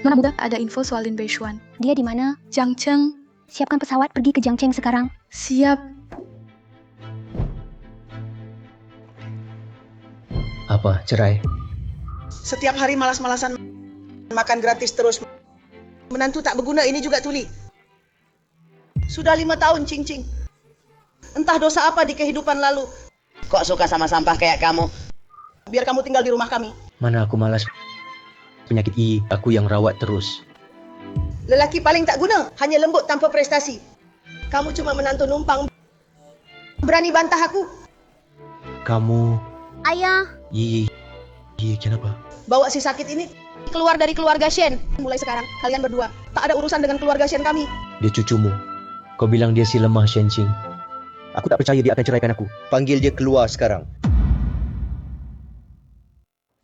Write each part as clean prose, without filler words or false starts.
Tuan muda, ada info soal Lin Beishuan. Dia di mana? Jiangcheng. Siapkan pesawat pergi ke Jiangcheng sekarang. Siap. Apa, cerai? Setiap hari malas-malasan makan gratis terus. Menantu tak berguna ini juga tuli. Sudah 5 tahun, Cing Cing. Entah dosa apa di kehidupan lalu. Kok suka sama sampah kayak kamu? Biar kamu tinggal di rumah kami. Mana aku malas. Penyakit aku yang rawat terus. Lelaki paling tak guna, hanya lembut tanpa prestasi. Kamu cuma menantu numpang. Berani bantah aku? Kamu... Ayah. Kenapa? Bawa si sakit ini keluar dari keluarga Shen. Mulai sekarang, kalian berdua tak ada urusan dengan keluarga Shen kami. Dia cucumu. Kau bilang dia si lemah, Shenqing. Aku tak percaya dia akan ceraikan aku. Panggil dia keluar sekarang.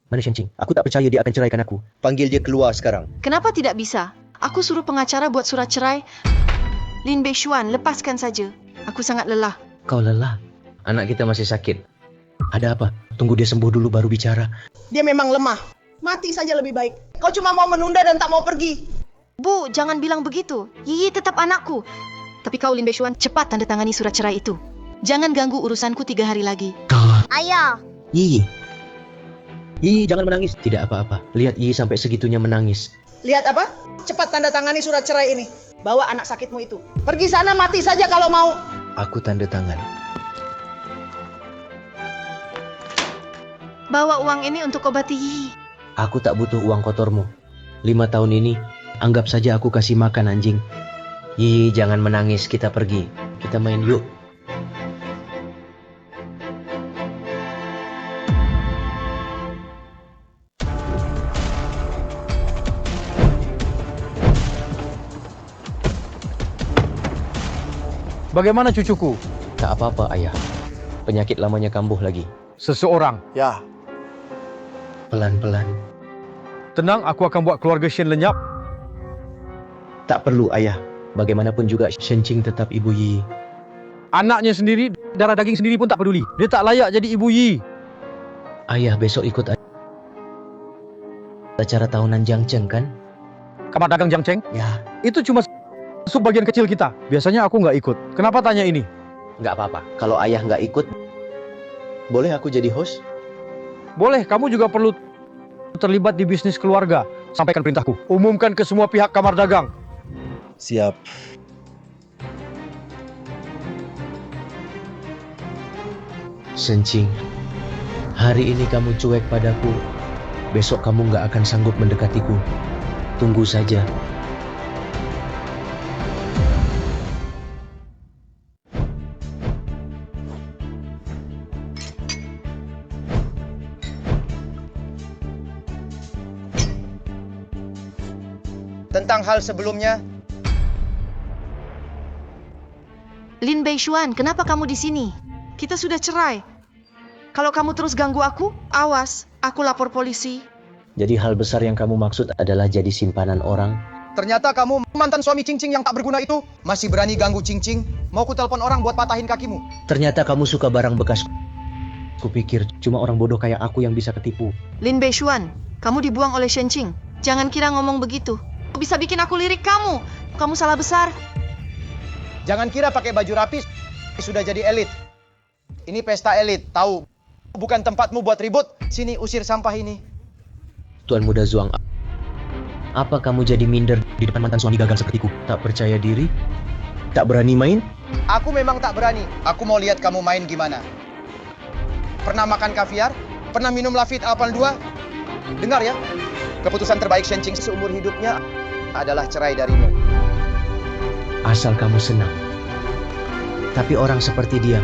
Mana Shenqing? Aku tak percaya dia akan ceraikan aku. Panggil dia keluar sekarang. Kenapa tidak bisa? Aku suruh pengacara buat surat cerai. Lin Beishuan, lepaskan saja. Aku sangat lelah. Kau lelah? Anak kita masih sakit. Ada apa? Tunggu dia sembuh dulu baru bicara. Dia memang lemah. Mati saja lebih baik. Kau cuma mau menunda dan tak mau pergi. Bu, jangan bilang begitu. Yiyi tetap anakku. Tapi kau Lin Beishuan, cepat tanda tangani surat cerai itu. Jangan ganggu urusanku 3 hari lagi. Ayah. Yi, jangan menangis. Tidak apa-apa. Lihat Yi sampai segitunya menangis. Lihat apa? Cepat tanda tangani surat cerai ini. Bawa anak sakitmu itu. Pergi sana mati saja kalau mau. Aku tanda tangan. Bawa uang ini untuk obati Yiyi. Aku tak butuh uang kotormu. 5 tahun ini, anggap saja aku kasih makan anjing. Yi, jangan menangis. Kita pergi. Kita main yuk. Bagaimana cucuku? Tak apa-apa, ayah. Penyakit lamanya kambuh lagi. Seseorang. Ya, Pelan-pelan. Tenang, aku akan buat keluarga Shen lenyap. Tak perlu, ayah. Bagaimanapun juga, Shenqing tetap ibu Yi. Anaknya sendiri, darah daging sendiri pun tak peduli. Dia tak layak jadi ibu Yi. Ayah besok ikut acara tahunan Jiangcheng, kan? Kamar dagang Jiangcheng? Ya, Itu cuma subbagian kecil kita. Biasanya aku nggak ikut. Kenapa tanya ini? nggak apa-apa. Kalau ayah nggak ikut, boleh aku jadi host? Boleh, kamu juga perlu terlibat di bisnis keluarga. Sampaikan perintahku. Umumkan ke semua pihak kamar dagang. siap. Shenqing, hari ini kamu cuek padaku. Besok kamu nggak akan sanggup mendekatiku. Tunggu saja. Tentang hal sebelumnya, Lin Beishuan, kenapa kamu di sini? Kita sudah cerai. Kalau kamu terus ganggu aku, awas, aku lapor polisi. Jadi hal besar yang kamu maksud adalah jadi simpanan orang? ternyata kamu mantan suami Cing Cing yang tak berguna itu masih berani ganggu Cing Cing. Mau ku telepon orang buat patahin kakimu. Ternyata kamu suka barang bekas. Kupikir cuma orang bodoh kayak aku yang bisa ketipu. Lin Beishuan, kamu dibuang oleh Shen Qing. Jangan kira ngomong begitu. Bisa bikin aku lirik kamu. Kamu salah besar. Jangan kira pakai baju rapi sudah jadi elit. Ini pesta elit, tahu? Bukan tempatmu buat ribut. Sini usir sampah ini. Tuan Muda Zhuang, apa kamu jadi minder di depan mantan suami gagal sepertiku? Tak percaya diri? Tak berani main? Aku memang tak berani. Aku mau lihat kamu main gimana. Pernah makan kaviar? Pernah minum Lafite Alpal 2? Dengar ya, keputusan terbaik Shen Qing seumur hidupnya adalah cerai darimu. Asal kamu senang. Tapi orang seperti dia,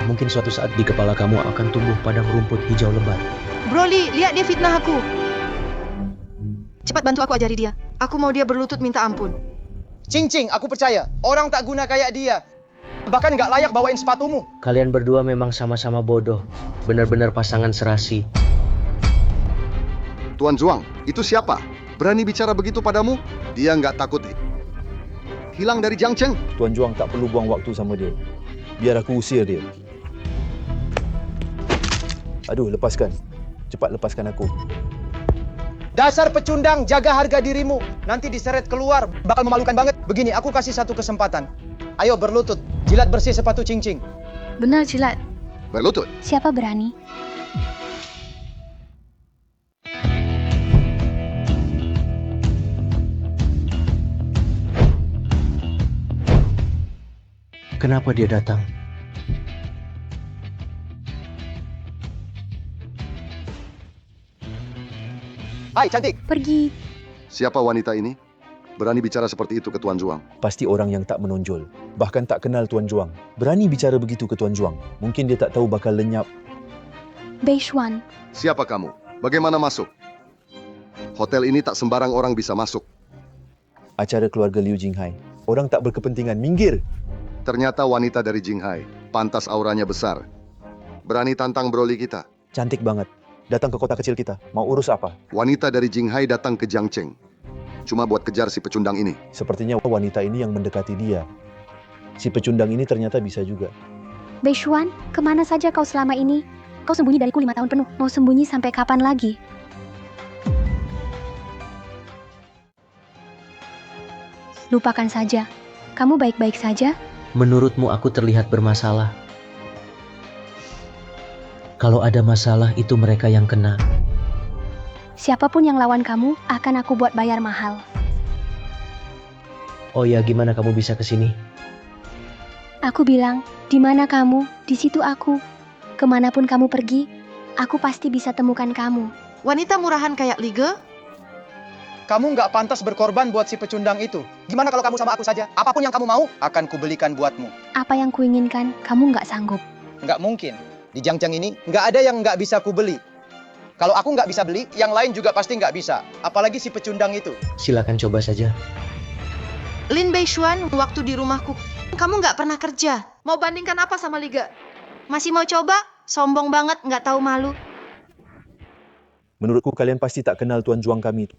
mungkin suatu saat di kepala kamu akan tumbuh padang rumput hijau lebat. Broly, lihat dia fitnah aku. Cepat bantu aku ajari dia. Aku mau dia berlutut minta ampun. Cing Cing, aku percaya. Orang tak guna kayak dia. Bahkan nggak layak bawain sepatumu. Kalian berdua memang sama-sama bodoh. Benar-benar pasangan serasi. Tuan Zhuang, itu siapa? Berani bicara begitu padamu? Dia nggak takut hilang dari Jiangcheng. Tuan Zhuang tak perlu buang waktu sama dia. Biar aku usir dia. Aduh, lepaskan. Cepat lepaskan aku. Dasar pecundang, jaga harga dirimu. Nanti diseret keluar, bakal memalukan banget. Begini, aku kasih satu kesempatan. Ayo berlutut, jilat bersih sepatu cincing. Benar, Jilat. Berlutut. Siapa berani? Kenapa dia datang? Hai, cantik. Pergi. Siapa wanita ini? Berani bicara seperti itu ke Tuan Juang. Pasti orang yang tak menonjol. Bahkan tak kenal Tuan Juang. Berani bicara begitu ke Tuan Juang. Mungkin dia tak tahu bakal lenyap. Beishuan. Siapa kamu? Bagaimana masuk? Hotel ini tak sembarang orang bisa masuk. Acara keluarga Liu Jinghai. Orang tak berkepentingan. Minggir! Ternyata wanita dari Jinghai. Pantas auranya besar. Berani tantang broli kita. Cantik banget. Datang ke kota kecil kita. Mau urus apa? Wanita dari Jinghai datang ke Jiangcheng. Cuma buat kejar si pecundang ini. Sepertinya wanita ini yang mendekati dia. Si pecundang ini ternyata bisa juga. Beishuan, kemana saja kau selama ini? Kau sembunyi dariku 5 tahun penuh. Mau sembunyi sampai kapan lagi? Lupakan saja. Kamu baik-baik saja? Menurutmu aku terlihat bermasalah? Kalau ada masalah itu mereka yang kena. Siapapun yang lawan kamu, akan aku buat bayar mahal. Oh ya, gimana kamu bisa kesini? Aku bilang, di mana kamu, di situ aku. Kemanapun kamu pergi, aku pasti bisa temukan kamu. Wanita murahan kayak Lige? Kamu nggak pantas berkorban buat si pecundang itu. Gimana kalau kamu sama aku saja? Apapun yang kamu mau, akan kubelikan buatmu. Apa yang kuinginkan, kamu nggak sanggup. Nggak mungkin. Di Jiangcheng ini, nggak ada yang nggak bisa kubeli. Kalau aku nggak bisa beli, yang lain juga pasti nggak bisa. Apalagi si pecundang itu. Silakan coba saja. Lin Beishuan, waktu di rumahku, kamu nggak pernah kerja. Mau bandingkan apa sama Lige? Masih mau coba? Sombong banget, nggak tahu malu. Menurutku kalian pasti tak kenal Tuan Juang kami.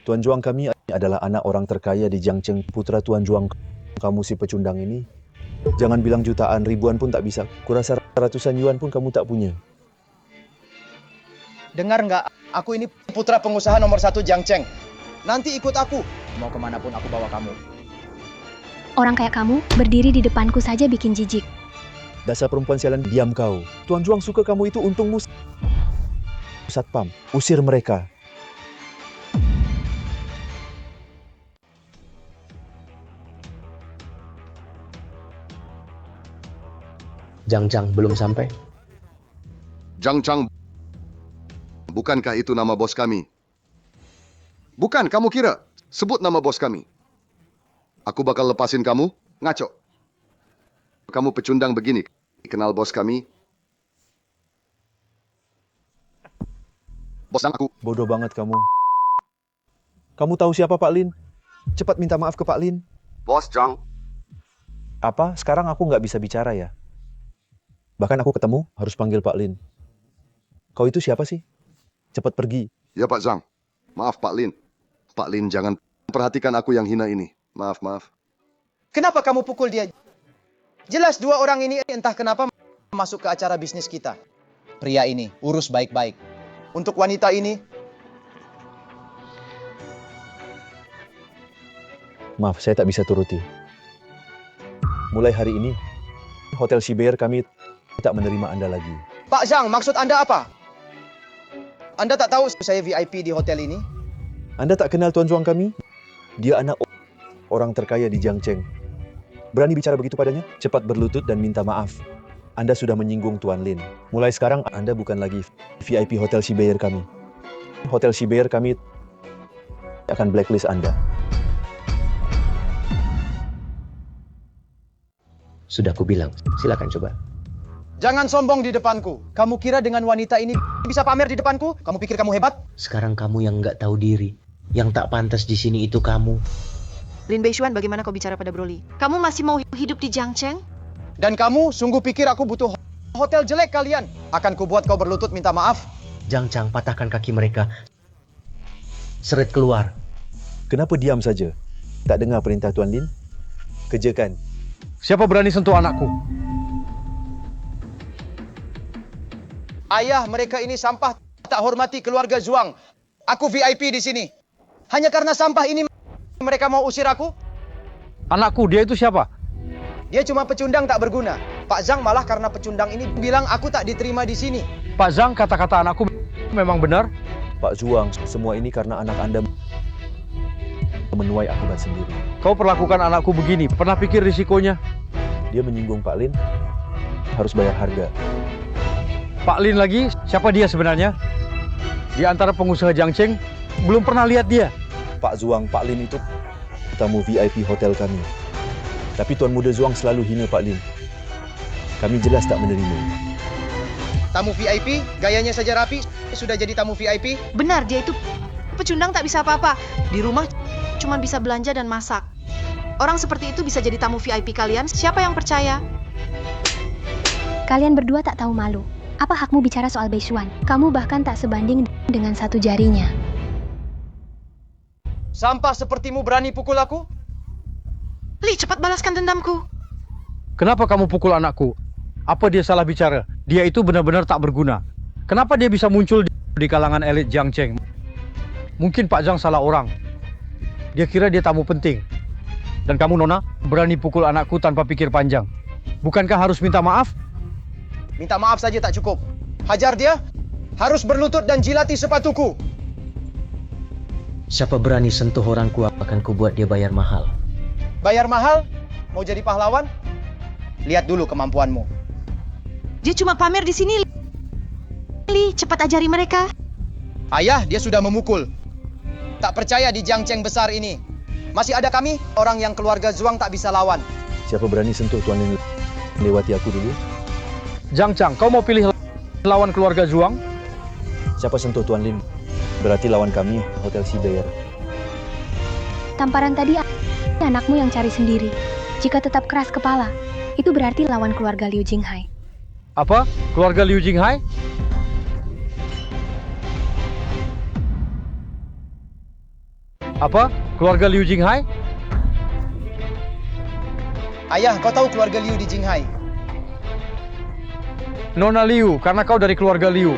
Tuan Juang kami adalah anak orang terkaya di Jiangcheng. Putra Tuan Juang kamu si pecundang ini. Jangan bilang jutaan, ribuan pun tak bisa. Kurasa ratusan yuan pun kamu tak punya. Dengar nggak? Aku ini putra pengusaha nomor 1 Jiangcheng. Nanti ikut aku. Mau kemanapun aku bawa kamu. Orang kayak kamu, berdiri di depanku saja bikin jijik. Dasar perempuan sialan, diam kau. Tuan Juang suka kamu itu untungmu. Satpam, usir mereka. Jiangcheng belum sampai. Jiangcheng. Bukankah itu nama bos kami? Bukan, kamu kira? Sebut nama bos kami. Aku bakal lepasin kamu, ngaco. Kamu pecundang begini. Kenal bos kami? Bos aku. Bodoh banget kamu. Kamu tahu siapa Pak Lin? Cepat minta maaf ke Pak Lin. Bos Zhang. Apa? Sekarang aku nggak bisa bicara ya? Bahkan aku ketemu, harus panggil Pak Lin. Kau itu siapa sih? Cepat pergi. Ya Pak Zhang. Maaf Pak Lin. Pak Lin, jangan perhatikan aku yang hina ini. Maaf, maaf. Kenapa kamu pukul dia? Jelas dua orang ini entah kenapa masuk ke acara bisnis kita. Pria ini urus baik-baik. Untuk wanita ini, Maaf, saya tak bisa turuti. Mulai hari ini, Hotel Sibeer kami tak menerima Anda lagi. Pak Zhang, maksud Anda apa? Anda tak tahu saya VIP di hotel ini? Anda tak kenal Tuan Juang kami? Dia anak orang terkaya di Jiangcheng. Berani bicara begitu padanya? Cepat berlutut dan minta maaf. Anda sudah menyinggung Tuan Lin. Mulai sekarang Anda bukan lagi VIP Hotel Sibeer kami. Hotel Sibeer kami akan blacklist Anda. Sudah kubilang, silakan coba. Jangan sombong di depanku. Kamu kira dengan wanita ini bisa pamer di depanku? Kamu pikir kamu hebat? Sekarang kamu yang nggak tahu diri. Yang tak pantas di sini itu kamu. Lin Beishuan, bagaimana kau bicara pada Broly? Kamu masih mau hidup di Jiangcheng? Dan kamu sungguh pikir aku butuh hotel jelek kalian? Akan kubuat kau berlutut minta maaf? Jiangcheng, patahkan kaki mereka. Seret keluar. Kenapa diam saja? Tak dengar perintah Tuan Lin? Kerjakan. Siapa berani sentuh anakku? Ayah, mereka ini sampah, tak hormati keluarga Zhuang. Aku VIP di sini. Hanya karena sampah ini mereka mau usir aku? Anakku, dia itu siapa? Dia cuma pecundang tak berguna. Pak Zhang malah karena pecundang ini bilang aku tak diterima di sini. Pak Zhang, kata-kata anakku memang benar. Pak Zuang, semua ini karena anak Anda menuai akibat sendiri. Kau perlakukan anakku begini, pernah pikir risikonya? Dia menyinggung Pak Lin, harus bayar harga. Pak Lin lagi, siapa dia sebenarnya? Di antara pengusaha Jiangcheng, belum pernah lihat dia. Pak Zuang, Pak Lin itu tamu VIP hotel kami. Tapi Tuan Muda Zuang selalu hina Pak Lin. Kami jelas tak menerima. Tamu VIP, gayanya saja rapi, sudah jadi tamu VIP. Benar, dia itu pecundang tak bisa apa-apa. Di rumah cuma bisa belanja dan masak. Orang seperti itu bisa jadi tamu VIP kalian? Siapa yang percaya? Kalian berdua tak tahu malu. Apa hakmu bicara soal Beishuan? Kamu bahkan tak sebanding dengan satu jarinya. Sampah sepertimu berani pukul aku? Li, cepat balaskan dendamku. Kenapa kamu pukul anakku? Apa dia salah bicara? Dia itu benar-benar tak berguna. Kenapa dia bisa muncul di kalangan elit Jiangcheng? Mungkin Pak Zhang salah orang. Dia kira dia tamu penting. Dan kamu, Nona, berani pukul anakku tanpa pikir panjang. Bukankah harus minta maaf? Minta maaf saja tak cukup. Hajar dia, harus berlutut dan jilati sepatuku. Siapa berani sentuh orangku akan kubuat dia bayar mahal. Bayar mahal? Mau jadi pahlawan? Lihat dulu kemampuanmu. Dia cuma pamer di sini. Li, cepat ajari mereka. Ayah, dia sudah memukul. Tak percaya di Jiangcheng besar ini. Masih ada kami, orang yang keluarga Zuang tak bisa lawan. Siapa berani sentuh Tuan Lin lewati aku dulu? Zhang Chang, kau mau pilih lawan keluarga Zuang? Siapa sentuh Tuan Lin? Berarti lawan kami, Hotel Sibeer. Tamparan tadi anakmu yang cari sendiri. Jika tetap keras kepala, itu berarti lawan keluarga Liu Jinghai. Apa? Keluarga Liu Jinghai? Apa? Keluarga Liu Jinghai? Ayah, kau tahu keluarga Liu di Jinghai? Nona Liu, karena kau dari keluarga Liu,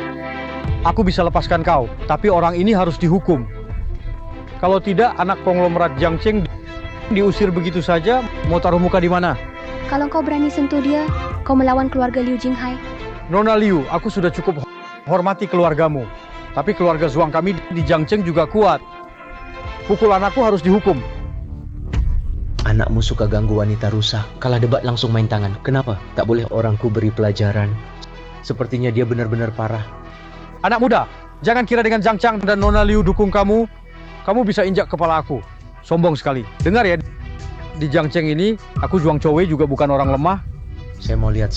aku bisa lepaskan kau. Tapi orang ini harus dihukum. Kalau tidak, anak konglomerat Jiangcheng diusir begitu saja. Mau taruh muka di mana? Kalau kau berani sentuh dia, kau melawan keluarga Liu Jinghai. Nona Liu, aku sudah cukup hormati keluargamu. Tapi keluarga Zuang kami di Jiangcheng juga kuat. Pukul anakku harus dihukum. Anakmu suka ganggu wanita rusak. Kalah debat langsung main tangan. Kenapa? Tak boleh orangku beri pelajaran. Sepertinya dia benar-benar parah. Anak muda, jangan kira dengan Zhang Chang dan Nona Liu dukung kamu, kamu bisa injak kepala aku. Sombong sekali. Dengar ya, di Jiangcheng ini, aku Zhuang Chouwei juga bukan orang lemah. Saya mau lihat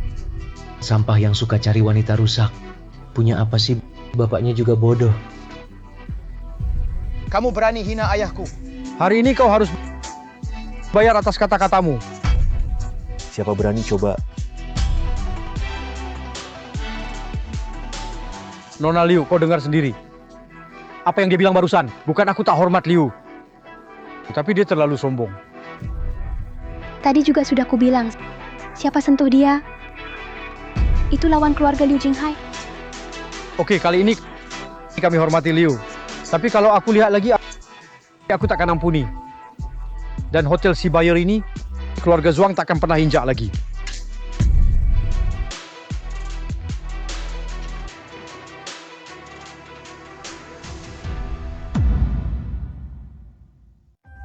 sampah yang suka cari wanita rusak. Punya apa sih? Bapaknya juga bodoh. Kamu berani hina ayahku. Hari ini kau harus bayar atas kata-katamu. Siapa berani coba? Nona Liu, kau dengar sendiri. Apa yang dia bilang barusan? Bukan aku tak hormat Liu. Tapi dia terlalu sombong. Tadi juga sudah kubilang, siapa sentuh dia, itu lawan keluarga Liu Jinghai. Oke, kali ini kami hormati Liu. Tapi kalau aku lihat lagi, aku takkan ampuni. Dan Hotel Sibeer ini, keluarga Zuang takkan pernah injak lagi.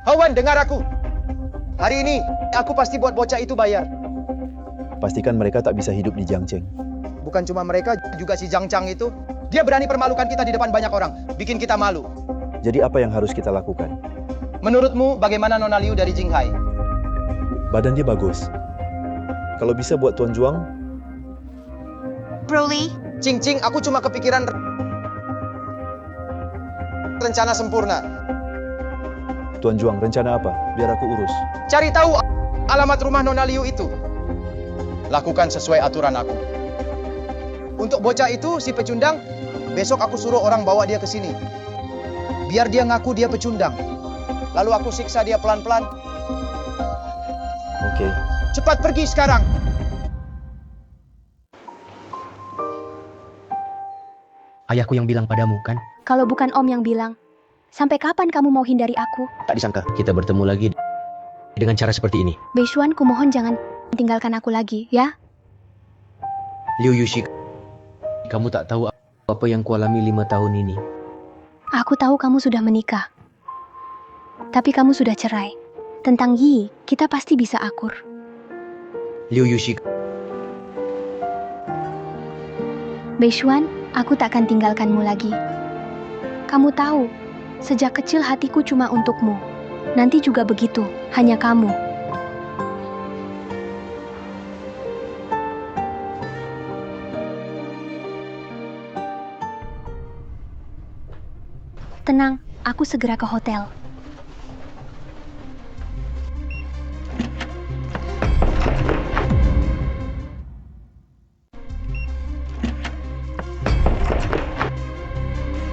Hawan, dengar aku. Hari ini, aku pasti buat bocah itu bayar. Pastikan mereka tak bisa hidup di Jiangcheng. Bukan cuma mereka, juga si Zhang Chang itu. Dia berani permalukan kita di depan banyak orang. Bikin kita malu. Jadi apa yang harus kita lakukan? Menurutmu, bagaimana Nona Liu dari Jinghai? Badan dia bagus. Kalau bisa buat Tuan Zuang, Broly, Cing, aku cuma kepikiran rencana sempurna. Tuan Zuang, rencana apa? Biar aku urus. Cari tahu alamat rumah Nona Liu itu. Lakukan sesuai aturan aku. Untuk bocah itu, si pecundang, besok aku suruh orang bawa dia ke sini. Biar dia ngaku dia pecundang. Lalu aku siksa dia pelan-pelan. Oke. Cepat pergi sekarang. Ayahku yang bilang padamu, kan? Kalau bukan Om yang bilang, sampai kapan kamu mau hindari aku? Tak disangka kita bertemu lagi dengan cara seperti ini. Beishuan, kumohon jangan tinggalkan aku lagi, ya? Liu Yushi, kamu tak tahu apa yang kualami 5 tahun ini. Aku tahu kamu sudah menikah. Tapi kamu sudah cerai. Tentang Yi, kita pasti bisa akur. Liu Yushi, Beishuan, aku tak akan tinggalkanmu lagi. Kamu tahu, sejak kecil hatiku cuma untukmu. Nanti juga begitu, hanya kamu. Tenang, aku segera ke hotel.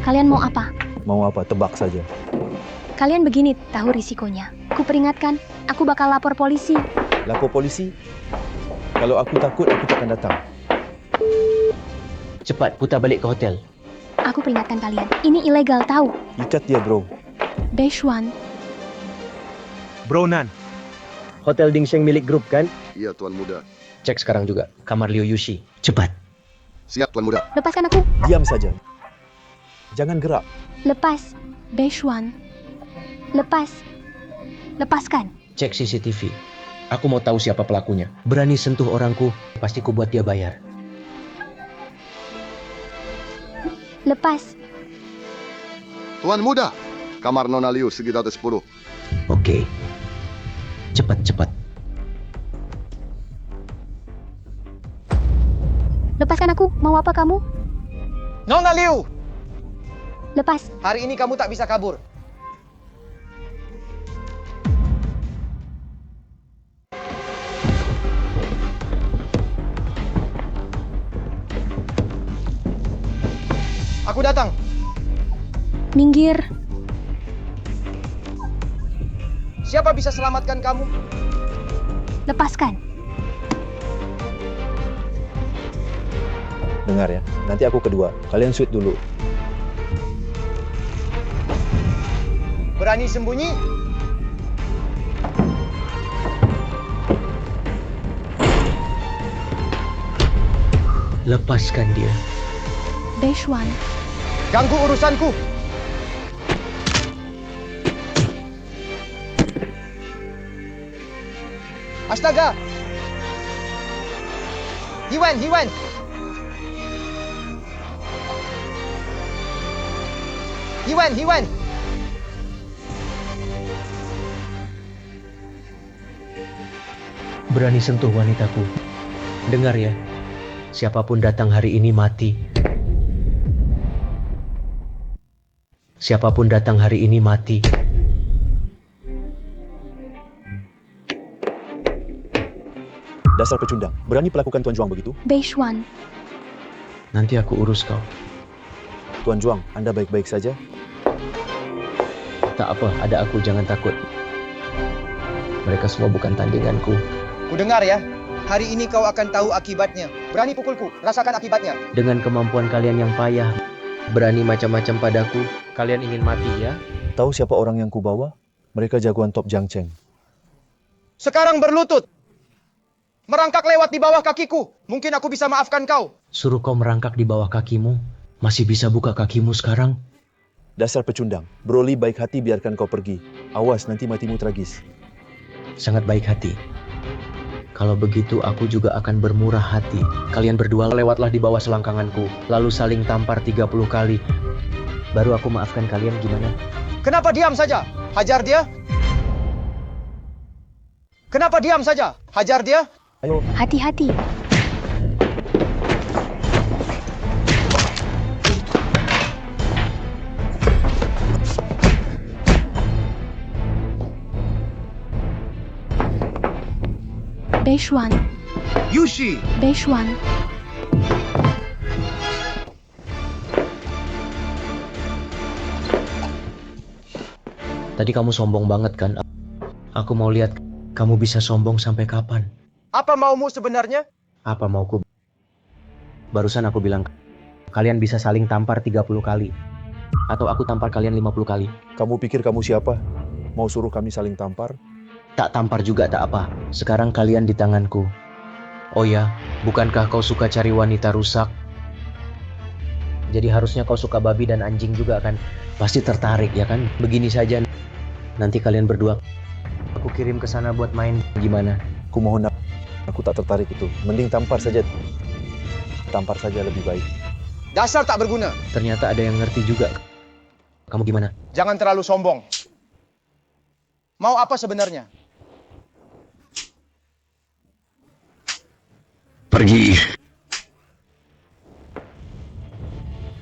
Kalian mau apa? Mau apa? Tebak saja. Kalian begini, tahu risikonya. Ku peringatkan, aku bakal lapor polisi. Lapor polisi? Kalau aku takut, aku takkan datang. cepat putar balik ke hotel. Aku peringatkan kalian, ini ilegal tahu. Ikat dia, bro. Beishuan, Bro Nan. Hotel Dingsheng milik grup, kan? Iya, Tuan Muda. Cek sekarang juga kamar Liu Yushi. Cepat. Siap, Tuan Muda. lepaskan aku. Diam saja. Jangan gerak. Lepas. Beishuan. Lepas. Lepaskan. Cek CCTV. Aku mau tahu siapa pelakunya. Berani sentuh orangku, pasti ku buat dia bayar. Lepas. Tuan Muda. Kamar Nona Liu sekitar 10. Oke. Cepat. Lepaskan aku. Mau apa kamu? Nona Liu, Lepas. hari ini kamu tak bisa kabur. Aku datang. Minggir. Siapa bisa selamatkan kamu? Lepaskan. Dengar ya, nanti aku kedua. Kalian shoot dulu. Berani sembunyi? Lepaskan dia. Beishuan. Ganggu urusanku. Astaga! Hiwen. Berani sentuh wanitaku. Dengar ya. Siapapun datang hari ini mati. Siapapun datang hari ini mati. Dasar pecundang. Berani perlakukan Tuan Juang begitu? Beishuan. Nanti aku urus kau. Tuan Juang, Anda baik-baik saja? Tak apa, ada aku, jangan takut. Mereka semua bukan tandinganku. Ku dengar ya. Hari ini kau akan tahu akibatnya. Berani pukulku, rasakan akibatnya. Dengan kemampuan kalian yang payah, berani macam-macam padaku, kalian ingin mati ya? Tahu siapa orang yang kubawa? Mereka jagoan top Jiangcheng. Sekarang berlutut. Merangkak lewat di bawah kakiku. Mungkin aku bisa maafkan kau. Suruh kau merangkak di bawah kakimu, masih bisa buka kakimu sekarang? Dasar pecundang. Broly baik hati biarkan kau pergi. Awas nanti matimu tragis. Sangat baik hati. Kalau begitu aku juga akan bermurah hati. Kalian berdua lewatlah di bawah selangkanganku, lalu saling tampar 30 kali. Baru aku maafkan kalian, gimana? Kenapa diam saja? Hajar dia. Kenapa diam saja? Hajar dia. Ayo, Hati-hati. Beishuan. Yushi. Beishuan. Tadi kamu sombong banget kan? Aku mau lihat kamu bisa sombong sampai kapan. Apa maumu sebenarnya? Apa mauku? Barusan aku bilang Kalian bisa saling tampar 30 kali. Atau aku tampar kalian 50 kali. Kamu pikir kamu siapa? Mau suruh kami saling tampar? Tak tampar juga tak apa. Sekarang kalian di tanganku. Oh ya, bukankah kau suka cari wanita rusak? Jadi harusnya kau suka babi dan anjing juga kan? Pasti tertarik ya kan? Begini saja. Nanti kalian berdua aku kirim ke sana buat main. Gimana? Aku mohon, aku tak tertarik itu. Mending tampar saja. Tampar saja lebih baik. Dasar tak berguna. Ternyata ada yang ngerti juga. Kamu gimana? Jangan terlalu sombong. Mau apa sebenarnya? Pergi.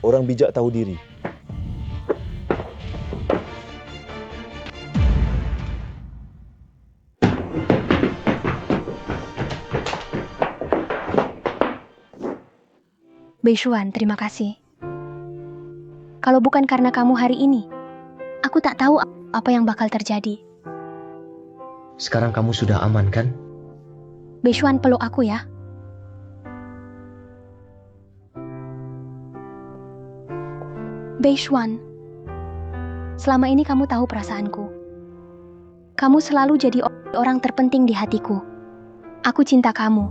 Orang bijak tahu diri. Beishuan, terima kasih. Kalau bukan karena kamu hari ini, aku tak tahu apa yang bakal terjadi. Sekarang kamu sudah aman kan? Beishuan, peluk aku ya. Beishuan, selama ini kamu tahu perasaanku. Kamu selalu jadi orang terpenting di hatiku. Aku cinta kamu.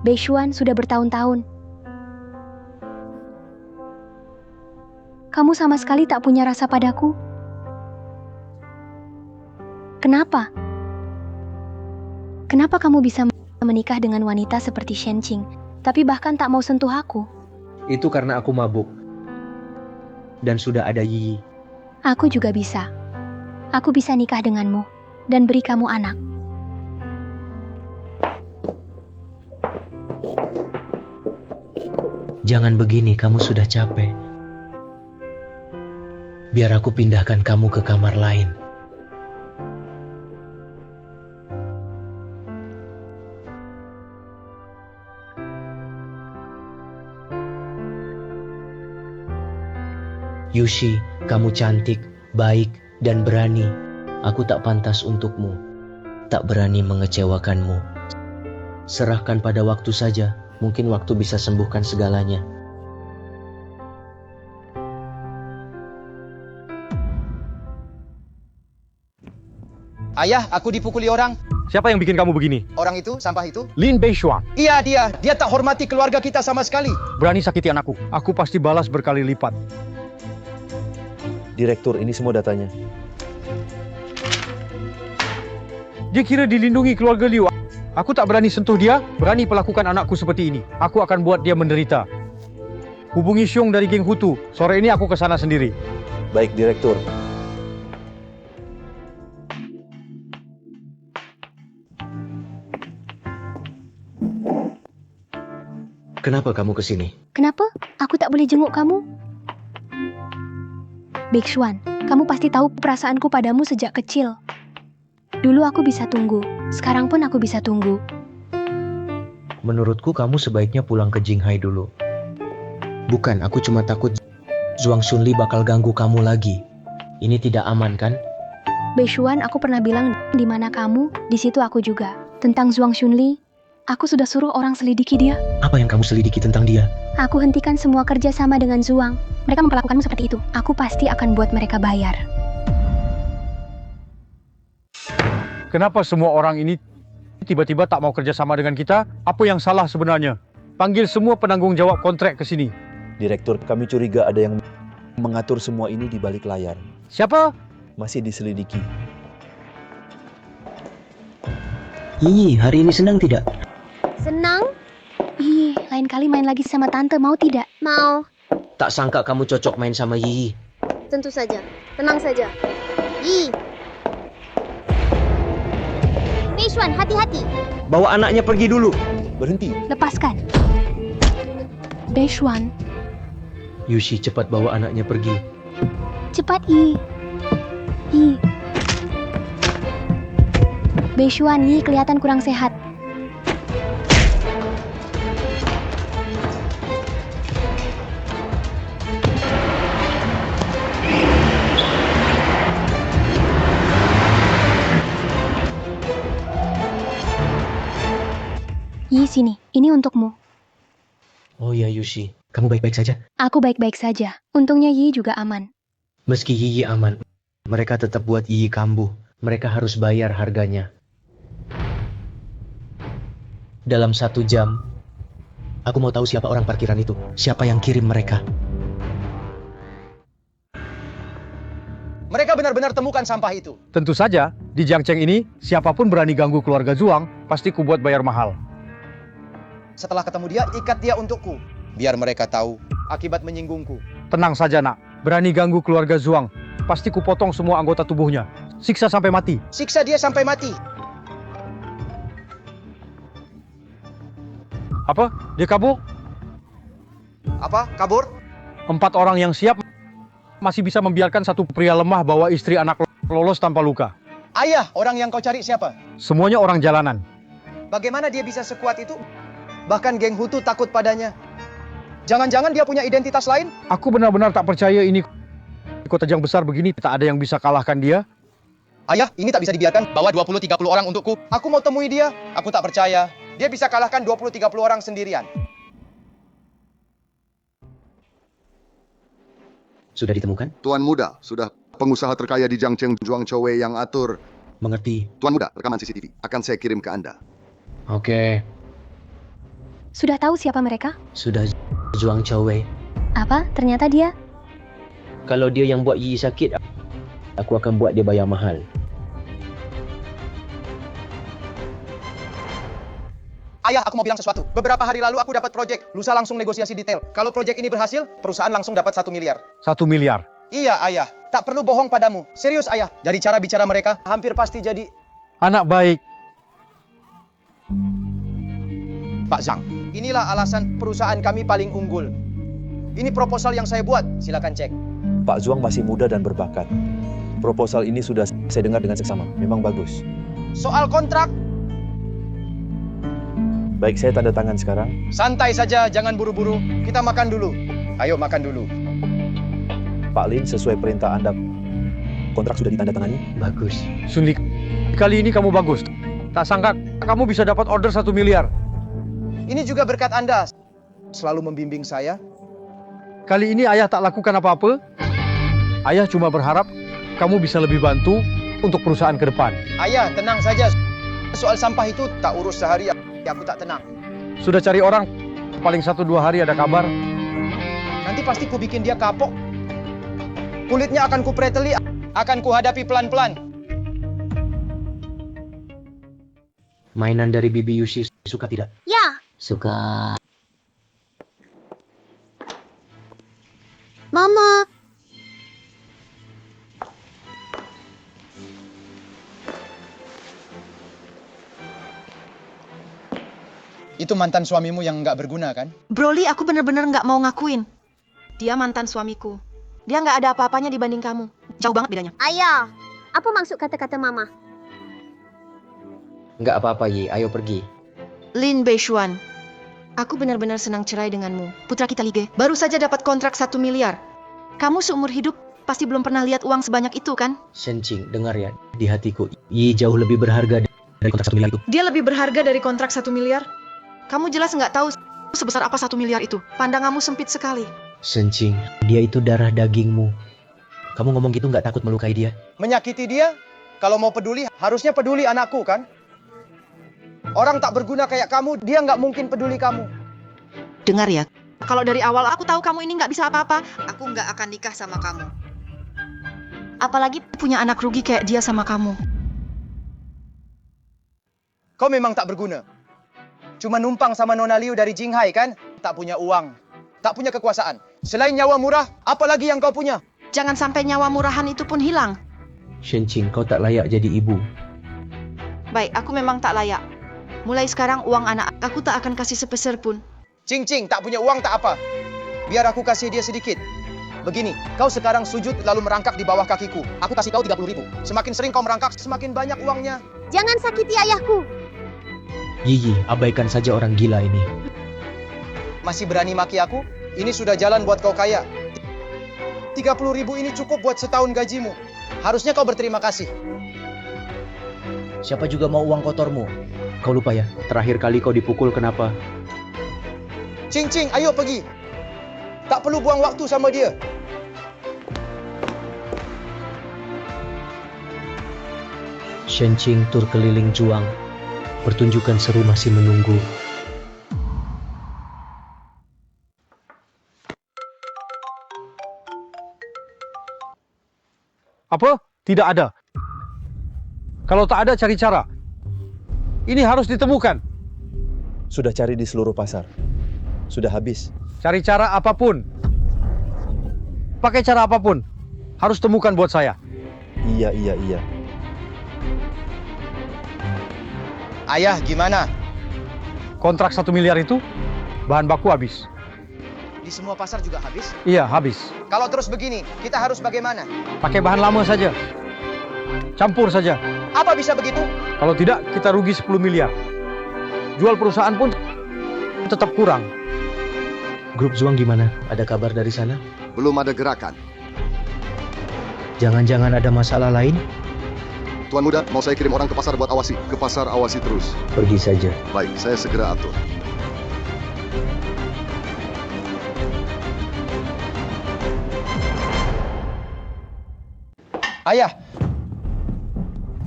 Beishuan, sudah bertahun-tahun. Kamu sama sekali tak punya rasa padaku. Kenapa? Kenapa kamu bisa menikah dengan wanita seperti Shenqing, tapi bahkan tak mau sentuh aku? Itu karena aku mabuk. Dan sudah ada Yi. Aku juga bisa. Aku bisa nikah denganmu dan beri kamu anak. Jangan begini, kamu sudah capek. Biar aku pindahkan kamu ke kamar lain. Yushi, kamu cantik, baik, dan berani. Aku tak pantas untukmu. Tak berani mengecewakanmu. Serahkan pada waktu saja. Mungkin waktu bisa sembuhkan segalanya. Ayah, aku dipukuli orang. Siapa yang bikin kamu begini? Orang itu, sampah itu. Lin Beishuan, Iya, dia. Dia tak hormati keluarga kita sama sekali. berani sakiti anakku. Aku pasti balas berkali lipat. Direktur, ini semua datanya. Dia kira dilindungi keluarga Liu. Aku tak berani sentuh dia, berani perlakukan anakku seperti ini. Aku akan buat dia menderita. Hubungi Xiong dari geng Hutu. Sore ini aku ke sana sendiri. Baik, Direktur. Kenapa kamu kesini? Kenapa? Aku tak boleh jenguk kamu? Beishuan, kamu pasti tahu perasaanku padamu sejak kecil. Dulu aku bisa tunggu, sekarang pun aku bisa tunggu. Menurutku kamu sebaiknya pulang ke Jinghai dulu. Bukan, aku cuma takut Zhuang Xunli bakal ganggu kamu lagi. Ini tidak aman kan? Beishuan, aku pernah bilang di mana kamu, di situ aku juga. Tentang Zhuang Xunli, aku sudah suruh orang selidiki dia. Apa yang kamu selidiki tentang dia? Aku hentikan semua kerja sama dengan Zhuang. Mereka memperlakukanmu seperti itu. Aku pasti akan buat mereka bayar. Kenapa semua orang ini tiba-tiba tak mau kerja sama dengan kita? Apa yang salah sebenarnya? Panggil semua penanggung jawab kontrak ke sini. Direktur, kami curiga ada yang mengatur semua ini di balik layar. Siapa? Masih diselidiki. Yi, hari ini senang tidak? Senang? Ih, lain kali main lagi sama tante, mau tidak? Mau. Tak sangka kamu cocok main sama Yi. Tentu saja. Tenang saja. Ih. Beishuan, hati-hati. Bawa anaknya pergi dulu. Berhenti. Lepaskan. Beishuan, Yushi, cepat bawa anaknya pergi. cepat Yi. Yi. Beishuan, Yi kelihatan kurang sehat. Yi, sini. Ini untukmu. Oh ya Yushi, kamu baik-baik saja? Aku baik-baik saja. Untungnya Yi juga aman. Meski Yiyi aman, mereka tetap buat Yiyi kambuh. Mereka harus bayar harganya. Dalam 1 jam, aku mau tahu siapa orang parkiran itu. Siapa yang kirim mereka. Mereka benar-benar temukan sampah itu. Tentu saja, di Jiangcheng ini, siapapun berani ganggu keluarga Zhuang, pasti kubuat bayar mahal. Setelah ketemu dia, ikat dia untukku. Biar mereka tahu akibat menyinggungku. Tenang saja nak, berani ganggu keluarga Zhuang, pasti kupotong semua anggota tubuhnya. Siksa sampai mati. Siksa dia sampai mati. Apa? Dia kabur? Apa? Kabur? 4 orang yang siap masih bisa membiarkan satu pria lemah bawa istri anak lolos tanpa luka. Ayah, orang yang kau cari siapa? Semuanya orang jalanan. Bagaimana dia bisa sekuat itu? Bahkan geng Hutu takut padanya. Jangan-jangan dia punya identitas lain? Aku benar-benar tak percaya ini kota yang besar begini tak ada yang bisa kalahkan dia. Ayah, ini tak bisa dibiarkan. Bawa 20-30 orang untukku. Aku mau temui dia. Aku tak percaya. Dia bisa kalahkan 20-30 orang sendirian. Sudah ditemukan? Tuan Muda, sudah pengusaha terkaya di Jiangcheng Zhuang Chouwei yang atur. Mengerti. Tuan Muda, rekaman CCTV akan saya kirim ke Anda. Oke, Sudah tahu siapa mereka? sudah Zhuang Chouwei. Apa? Ternyata dia? Kalau dia yang buat Yiyi sakit, aku akan buat dia bayar mahal. Ayah, aku mau bilang sesuatu. Beberapa hari lalu aku dapat proyek. Lusa langsung negosiasi detail. Kalau proyek ini berhasil, perusahaan langsung dapat 1 miliar. 1 miliar. Iya, ayah. Tak perlu bohong padamu. Serius, ayah. Dari cara bicara mereka, hampir pasti jadi... Anak baik. Pak Zhang, inilah alasan perusahaan kami paling unggul. Ini proposal yang saya buat. Silakan cek. Pak Zhuang masih muda dan berbakat. Proposal ini sudah saya dengar dengan seksama. Memang bagus. Soal kontrak, Baik, saya tanda tangan sekarang. santai saja. Jangan buru-buru. Kita makan dulu. Ayo makan dulu. Pak Lin, sesuai perintah Anda, kontrak sudah ditandatangani. Bagus. Sunli, kali ini kamu bagus. Tak sangka kamu bisa dapat order 1 miliar. Ini juga berkat Anda. Selalu membimbing saya. Kali ini ayah tak lakukan apa-apa. Ayah cuma berharap kamu bisa lebih bantu untuk perusahaan ke depan. Ayah, tenang saja. Soal sampah itu tak urus sehari. Aku tak tenang. Sudah cari orang, paling 1-2 hari ada kabar. Nanti pasti ku bikin dia kapok. Kulitnya akan ku preteli, akan ku hadapi pelan-pelan. Mainan dari Bibi Yushi suka tidak? Ya, Suka. Mama. Itu mantan suamimu yang nggak berguna, kan? Broly, aku bener-bener nggak mau ngakuin. Dia mantan suamiku. Dia nggak ada apa-apanya dibanding kamu. Jauh banget bedanya. Ayah, apa maksud kata-kata mama? Nggak apa-apa Yi, ayo pergi. Lin Beishuan, aku benar-benar senang cerai denganmu. Putra kita Lige baru saja dapat kontrak 1 miliar. Kamu seumur hidup pasti belum pernah lihat uang sebanyak itu, kan? Shenqing, dengar ya, di hatiku Yi jauh lebih berharga dari kontrak 1 miliar itu. Dia lebih berharga dari kontrak 1 miliar. Kamu jelas nggak tahu sebesar apa 1 miliar itu. Pandanganmu sempit sekali. Shenqing, dia itu darah dagingmu. Kamu ngomong gitu nggak takut melukai dia? Menyakiti dia? Kalau mau peduli, harusnya peduli anakku, kan? Orang tak berguna kayak kamu, dia nggak mungkin peduli kamu. Dengar ya, kalau dari awal aku tahu kamu ini nggak bisa apa-apa, aku nggak akan nikah sama kamu. Apalagi punya anak rugi kayak dia sama kamu. Kau memang tak berguna. Cuma numpang sama Nona Liu dari Jinghai, kan? Tak punya uang, tak punya kekuasaan. Selain nyawa murah, apa lagi yang kau punya? Jangan sampai nyawa murahan itu pun hilang. Shenqing, kau tak layak jadi ibu. Baik, aku memang tak layak. Mulai sekarang uang anak aku tak akan kasih sepeser pun. Cing-cing, tak punya uang tak apa. Biar aku kasih dia sedikit. Begini, kau sekarang sujud lalu merangkak di bawah kakiku. Aku kasih kau 30.000. Semakin sering kau merangkak, semakin banyak uangnya. Jangan sakiti ayahku. Yi, abaikan saja orang gila ini. Masih berani maki aku? Ini sudah jalan buat kau kaya. 30.000 ini cukup buat setahun gajimu. Harusnya kau berterima kasih. Siapa juga mau uang kotormu? Kau lupa ya, terakhir kali kau dipukul kenapa? Cing Cing, ayo pergi. Tak perlu buang waktu sama dia. Shenqing tur keliling Juang. Pertunjukan seru masih menunggu. Apa? Tidak ada. Kalau tak ada, cari cara. Ini harus ditemukan. Sudah cari di seluruh pasar. Sudah habis. Cari cara apapun. Pakai cara apapun. Harus temukan buat saya. Iya. Ayah, gimana? Kontrak 1 miliar itu, bahan baku habis. Di semua pasar juga habis? Iya, habis. Kalau terus begini, kita harus bagaimana? Pakai bahan lama saja. Campur saja. Apa bisa begitu? Kalau tidak, kita rugi 10 miliar. Jual perusahaan pun tetap kurang. Grup Juang gimana? Ada kabar dari sana? Belum ada gerakan. Jangan-jangan ada masalah lain? Tuan Muda, mau saya kirim orang ke pasar buat awasi. Ke pasar awasi terus. Pergi saja. Baik, saya segera atur. Ayah,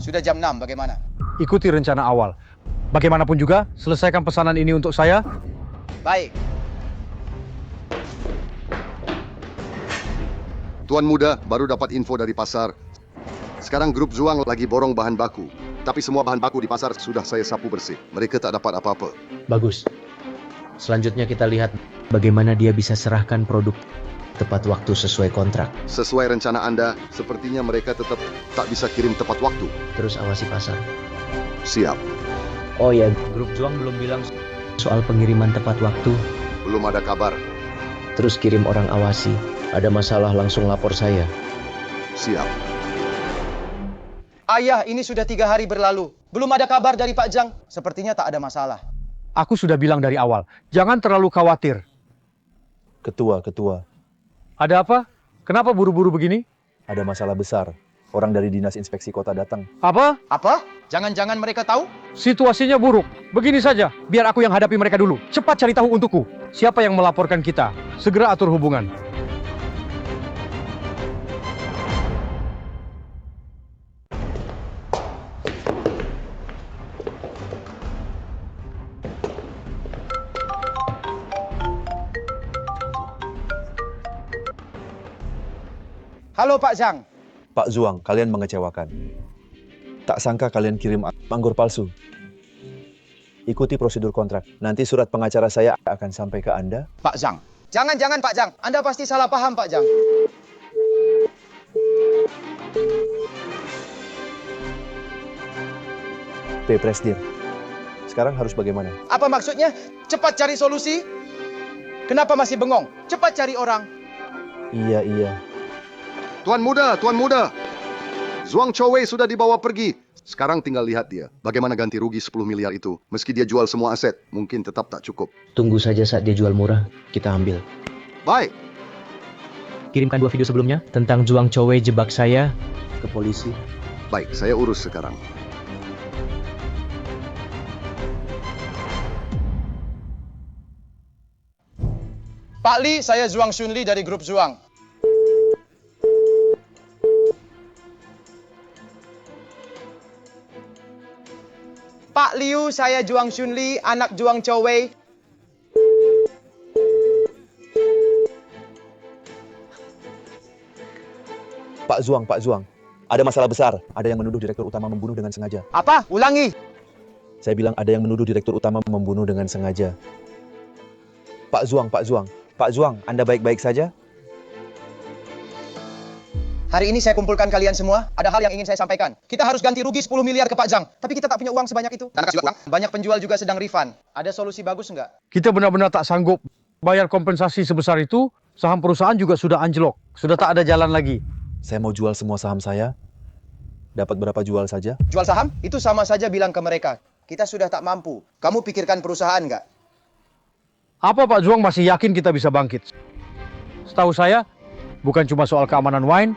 sudah jam 6, bagaimana? Ikuti rencana awal. Bagaimanapun juga, selesaikan pesanan ini untuk saya. Baik. Tuan Muda baru dapat info dari pasar. Sekarang grup Zuang lagi borong bahan baku. Tapi semua bahan baku di pasar sudah saya sapu bersih. Mereka tak dapat apa-apa. Bagus. Selanjutnya kita lihat bagaimana dia bisa serahkan produk tepat waktu sesuai kontrak. Sesuai rencana Anda, sepertinya mereka tetap tak bisa kirim tepat waktu. Terus awasi pasar. Siap. Oh ya, grup Juang belum bilang soal pengiriman tepat waktu. Belum ada kabar. Terus kirim orang awasi. Ada masalah langsung lapor saya. Siap. Ayah, ini sudah 3 hari berlalu. Belum ada kabar dari Pak Jang. Sepertinya tak ada masalah. Aku sudah bilang dari awal, jangan terlalu khawatir. Ketua. Ada apa? Kenapa buru-buru begini? Ada masalah besar. Orang dari Dinas Inspeksi Kota datang. Apa? Apa? Jangan-jangan mereka tahu? Situasinya buruk. Begini saja, biar aku yang hadapi mereka dulu. Cepat cari tahu untukku. Siapa yang melaporkan kita? Segera atur hubungan. Halo Pak Jang. Pak Zuang, kalian mengecewakan. Tak sangka kalian kirim anggur palsu. Ikuti prosedur kontrak. Nanti surat pengacara saya akan sampai ke Anda. Pak Jang. Jangan Pak Jang. Anda pasti salah paham Pak Jang. Presdir. Sekarang harus bagaimana? Apa maksudnya? Cepat cari solusi? Kenapa masih bengong? Cepat cari orang. Iya. Tuan Muda. Zuang Chowei sudah dibawa pergi. Sekarang tinggal lihat dia. Bagaimana ganti rugi 10 miliar itu. Meski dia jual semua aset, mungkin tetap tak cukup. Tunggu saja saat dia jual murah, kita ambil. Baik. Kirimkan 2 video sebelumnya tentang Zuang Chowei jebak saya ke polisi. Baik, saya urus sekarang. Pak Li, saya Zuang Shunli dari grup Zuang. Pak Liu, saya Juang Shunli, anak Juang Chowei. Pak Zuang. Ada masalah besar. Ada yang menuduh Direktur Utama membunuh dengan sengaja. Apa? Ulangi. Saya bilang ada yang menuduh Direktur Utama membunuh dengan sengaja. Pak Zuang, Anda baik-baik saja? Hari ini saya kumpulkan kalian semua. Ada hal yang ingin saya sampaikan. Kita harus ganti rugi 10 miliar ke Pak Jang. Tapi kita tak punya uang sebanyak itu. Dan kasih uang. Banyak penjual juga sedang refund. Ada solusi bagus nggak? Kita benar-benar tak sanggup bayar kompensasi sebesar itu. Saham perusahaan juga sudah anjlok. Sudah tak ada jalan lagi. Saya mau jual semua saham saya. Dapat berapa jual saja? Jual saham? Itu sama saja bilang ke mereka. Kita sudah tak mampu. Kamu pikirkan perusahaan nggak? Apa Pak Zuang masih yakin kita bisa bangkit? Setahu saya, bukan cuma soal keamanan wine.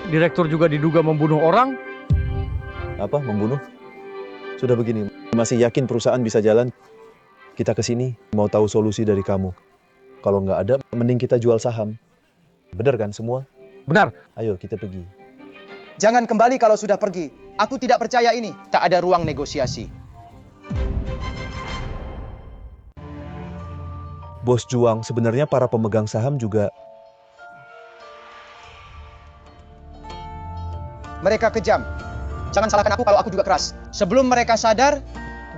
Direktur juga diduga membunuh orang. Apa? Membunuh? Sudah begini, masih yakin perusahaan bisa jalan? Kita ke sini mau tahu solusi dari kamu. Kalau nggak ada, mending kita jual saham. Benar kan semua? Benar. Ayo kita pergi. Jangan kembali kalau sudah pergi. Aku tidak percaya ini. Tak ada ruang negosiasi. Bos Juang, sebenarnya para pemegang saham juga Mereka kejam. Jangan salahkan aku kalau aku juga keras. Sebelum mereka sadar,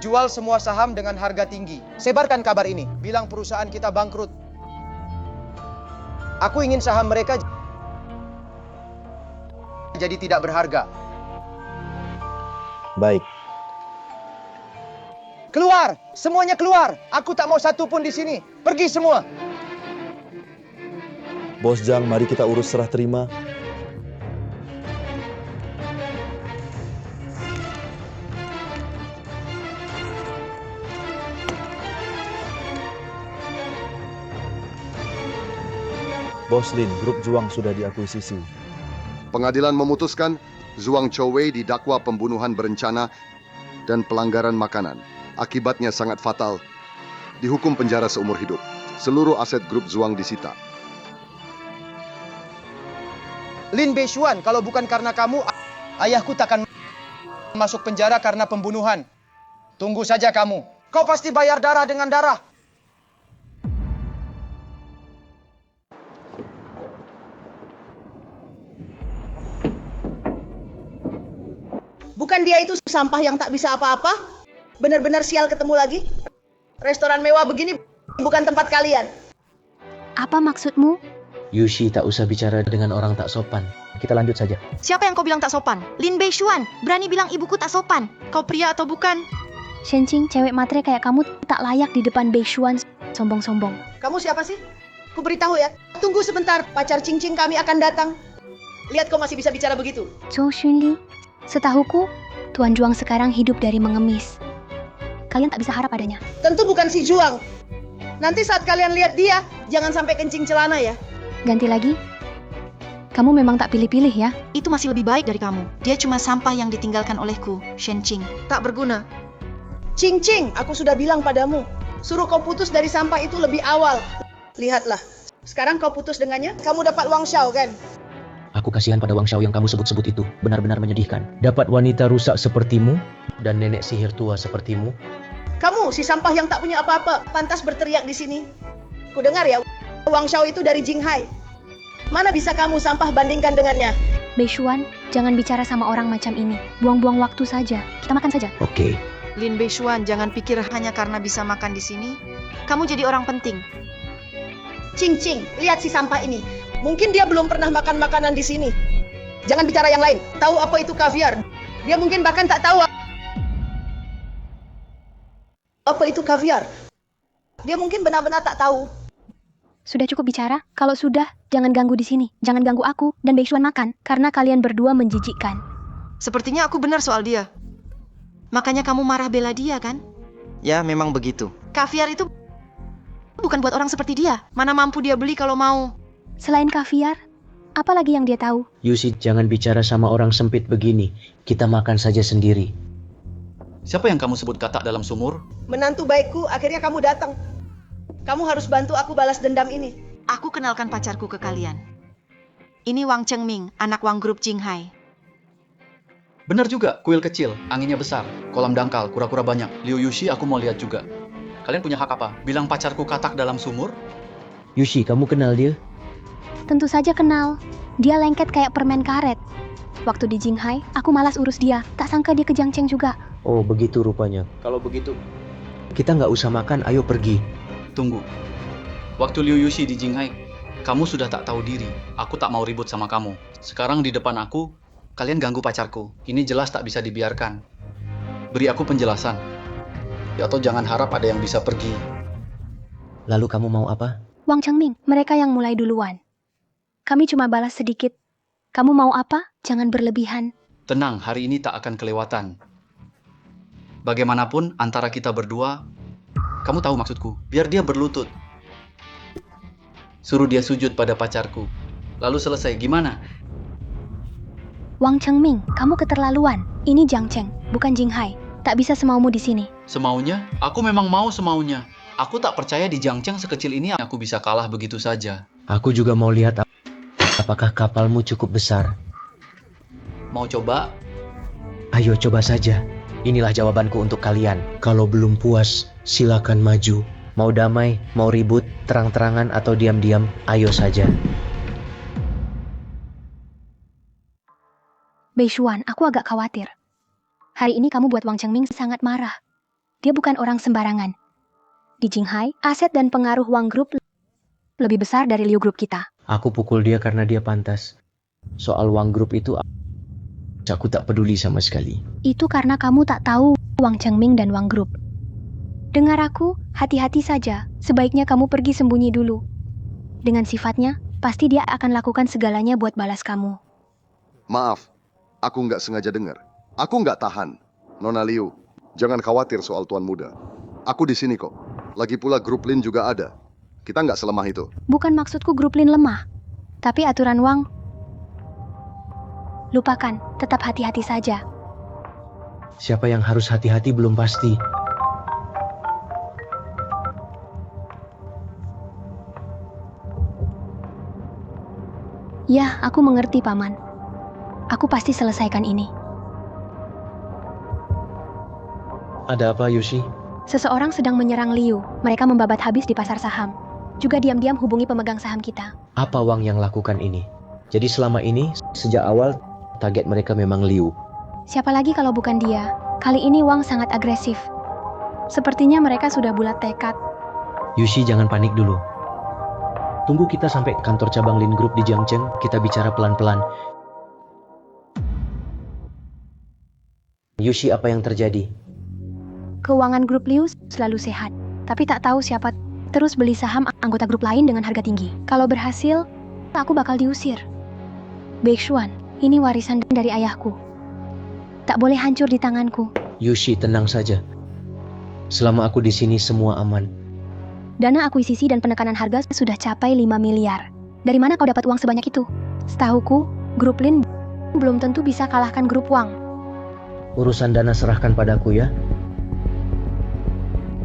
jual semua saham dengan harga tinggi. Sebarkan kabar ini. Bilang perusahaan kita bangkrut. Aku ingin saham mereka jadi tidak berharga. baik. Keluar! Semuanya keluar! Aku tak mau satu pun di sini. Pergi semua! Bos Jang, mari kita urus serah terima. Bos Lin, grup Juang sudah diakuisisi. Pengadilan memutuskan Zhuang Chouwei didakwa pembunuhan berencana dan pelanggaran makanan. Akibatnya sangat fatal. Dihukum penjara seumur hidup. Seluruh aset grup Zhuang disita. Lin Beishuan, kalau bukan karena kamu, ayahku takkan masuk penjara karena pembunuhan. Tunggu saja kamu. Kau pasti bayar darah dengan darah. Bukan dia itu sampah yang tak bisa apa-apa? Benar-benar sial ketemu lagi? Restoran mewah begini bukan tempat kalian. Apa maksudmu? Yushi, tak usah bicara dengan orang tak sopan. Kita lanjut saja. Siapa yang kau bilang tak sopan? Lin Beishuan, berani bilang ibuku tak sopan. Kau pria atau bukan? Shenqing, cewek matre kayak kamu tak layak di depan Beishuan, sombong-sombong. Kamu siapa sih? Ku beritahu ya. Tunggu sebentar, pacar Cincin kami akan datang. Lihat kau masih bisa bicara begitu. Zhou Xunli, setahuku, Tuan Juang sekarang hidup dari mengemis. Kalian tak bisa harap padanya. Tentu bukan si Juang. Nanti saat kalian lihat dia, jangan sampai kencing celana ya. Ganti lagi? Kamu memang tak pilih-pilih ya? Itu masih lebih baik dari kamu. Dia cuma sampah yang ditinggalkan olehku, Shenqing. Tak berguna. Cincin, aku sudah bilang padamu. Suruh kau putus dari sampah itu lebih awal. Lihatlah. Sekarang kau putus dengannya, kamu dapat Wang Xiao kan? Aku kasihan pada Wang Xiao yang kamu sebut-sebut itu. Benar-benar menyedihkan. Dapat wanita rusak sepertimu dan nenek sihir tua sepertimu. Kamu, si sampah yang tak punya apa-apa, pantas berteriak di sini. Ku dengar ya, Wang Xiao itu dari Jinghai. Mana bisa kamu sampah bandingkan dengannya? Beishuan, jangan bicara sama orang macam ini. Buang-buang waktu saja. Kita makan saja. Oke. Lin Beishuan, jangan pikir hanya karena bisa makan di sini, kamu jadi orang penting. Cincin, lihat si sampah ini. Mungkin dia belum pernah makan makanan di sini. Jangan bicara yang lain. Tahu apa itu kaviar? Dia mungkin bahkan tak tahu apa itu kaviar. Dia mungkin benar-benar tak tahu. Sudah cukup bicara? Kalau sudah, jangan ganggu di sini. Jangan ganggu aku dan Beishuan makan, karena kalian berdua menjijikkan. Sepertinya aku benar soal dia. Makanya kamu marah bela dia kan? Ya, memang begitu. Kaviar itu bukan buat orang seperti dia. Mana mampu dia beli kalau mau. Selain kaviar, apa lagi yang dia tahu? Yushi, jangan bicara sama orang sempit begini. Kita makan saja sendiri. Siapa yang kamu sebut katak dalam sumur? Menantu baikku, akhirnya kamu datang. Kamu harus bantu aku balas dendam ini. Aku kenalkan pacarku ke kalian. Ini Wang Chengming, anak Wang Grup Jinghai. Benar juga, kuil kecil, anginnya besar, kolam dangkal, kura-kura banyak. Liu Yushi aku mau lihat juga. Kalian punya hak apa? Bilang pacarku katak dalam sumur? Yushi, kamu kenal dia? Tentu saja kenal. Dia lengket kayak permen karet. Waktu di Jinghai, aku malas urus dia. Tak sangka dia ke Jiangcheng juga. Oh, begitu rupanya. Kalau begitu, kita nggak usah makan, ayo pergi. Tunggu. Waktu Liu Yushi di Jinghai, kamu sudah tak tahu diri. Aku tak mau ribut sama kamu. Sekarang di depan aku, kalian ganggu pacarku. Ini jelas tak bisa dibiarkan. Beri aku penjelasan. Ya, atau jangan harap ada yang bisa pergi. Lalu kamu mau apa? Wang Chengming, mereka yang mulai duluan. Kami cuma balas sedikit. Kamu mau apa? Jangan berlebihan. Tenang, hari ini tak akan kelewatan. Bagaimanapun, antara kita berdua, kamu tahu maksudku, biar dia berlutut. Suruh dia sujud pada pacarku. Lalu selesai, gimana? Wang Chengming, kamu keterlaluan. Ini Jiangcheng, bukan Jinghai. Tak bisa semaumu di sini. Semaunya? Aku memang mau semaunya. Aku tak percaya di Jiang Cheng sekecil ini aku bisa kalah begitu saja. Aku juga mau lihat apakah kapalmu cukup besar. Mau coba? Ayo coba saja. Inilah jawabanku untuk kalian. Kalau belum puas, silakan maju. Mau damai, mau ribut, terang-terangan atau diam-diam, ayo saja. Beishuan, aku agak khawatir. Hari ini kamu buat Wang Chengming sangat marah. Dia bukan orang sembarangan. Di Jinghai, aset dan pengaruh Wang Group lebih besar dari Liu Group kita. Aku pukul dia karena dia pantas. Soal Wang Group itu, aku tak peduli sama sekali. Itu karena kamu tak tahu Wang Chengming dan Wang Group. Dengar aku, hati-hati saja. Sebaiknya kamu pergi sembunyi dulu. Dengan sifatnya, pasti dia akan lakukan segalanya buat balas kamu. Maaf, aku nggak sengaja dengar. Aku nggak tahan. Nona Liu, jangan khawatir soal Tuan Muda. Aku di sini kok. Lagi pula grup Lin juga ada. Kita nggak selemah itu. Bukan maksudku grup Lin lemah. Tapi aturan Wang... Lupakan, tetap hati-hati saja. Siapa yang harus hati-hati belum pasti. Ya, aku mengerti, Paman. Aku pasti selesaikan ini. Ada apa, Yushi? Seseorang sedang menyerang Liu. Mereka membabat habis di pasar saham. Juga diam-diam hubungi pemegang saham kita. Apa Wang yang lakukan ini? Jadi selama ini, sejak awal, target mereka memang Liu. Siapa lagi kalau bukan dia? Kali ini Wang sangat agresif. Sepertinya mereka sudah bulat tekad. Yushi, jangan panik dulu. Tunggu kita sampai kantor cabang Lin Group di Jiangcheng, kita bicara pelan-pelan. Yushi, apa yang terjadi? Keuangan grup Liu selalu sehat, tapi tak tahu siapa terus beli saham anggota grup lain dengan harga tinggi. Kalau berhasil, aku bakal diusir. Beishuan, ini warisan dari ayahku. Tak boleh hancur di tanganku. Yushi, tenang saja. Selama aku di sini semua aman. Dana akuisisi dan penekanan harga sudah capai 5 miliar. Dari mana kau dapat uang sebanyak itu? Setahuku, grup Lin belum tentu bisa kalahkan grup Wang. Urusan dana serahkan padaku ya.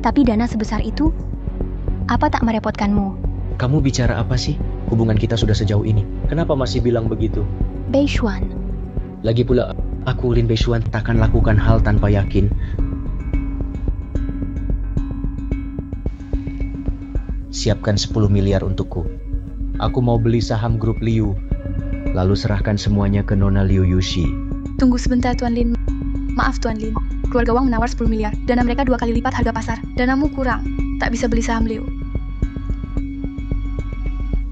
Tapi dana sebesar itu, apa tak merepotkanmu? Kamu bicara apa sih? Hubungan kita sudah sejauh ini. Kenapa masih bilang begitu? Beishuan, Lagi pula, aku Lin Beishuan takkan lakukan hal tanpa yakin. Siapkan 10 miliar untukku. Aku mau beli saham grup Liu. Lalu serahkan semuanya ke Nona Liu Yushi. Tunggu sebentar, Tuan Lin. Maaf, Tuan Lin. Keluarga Wang menawar 10 miliar. Dana mereka 2 kali lipat harga pasar. Danamu kurang. Tak bisa beli saham Liu.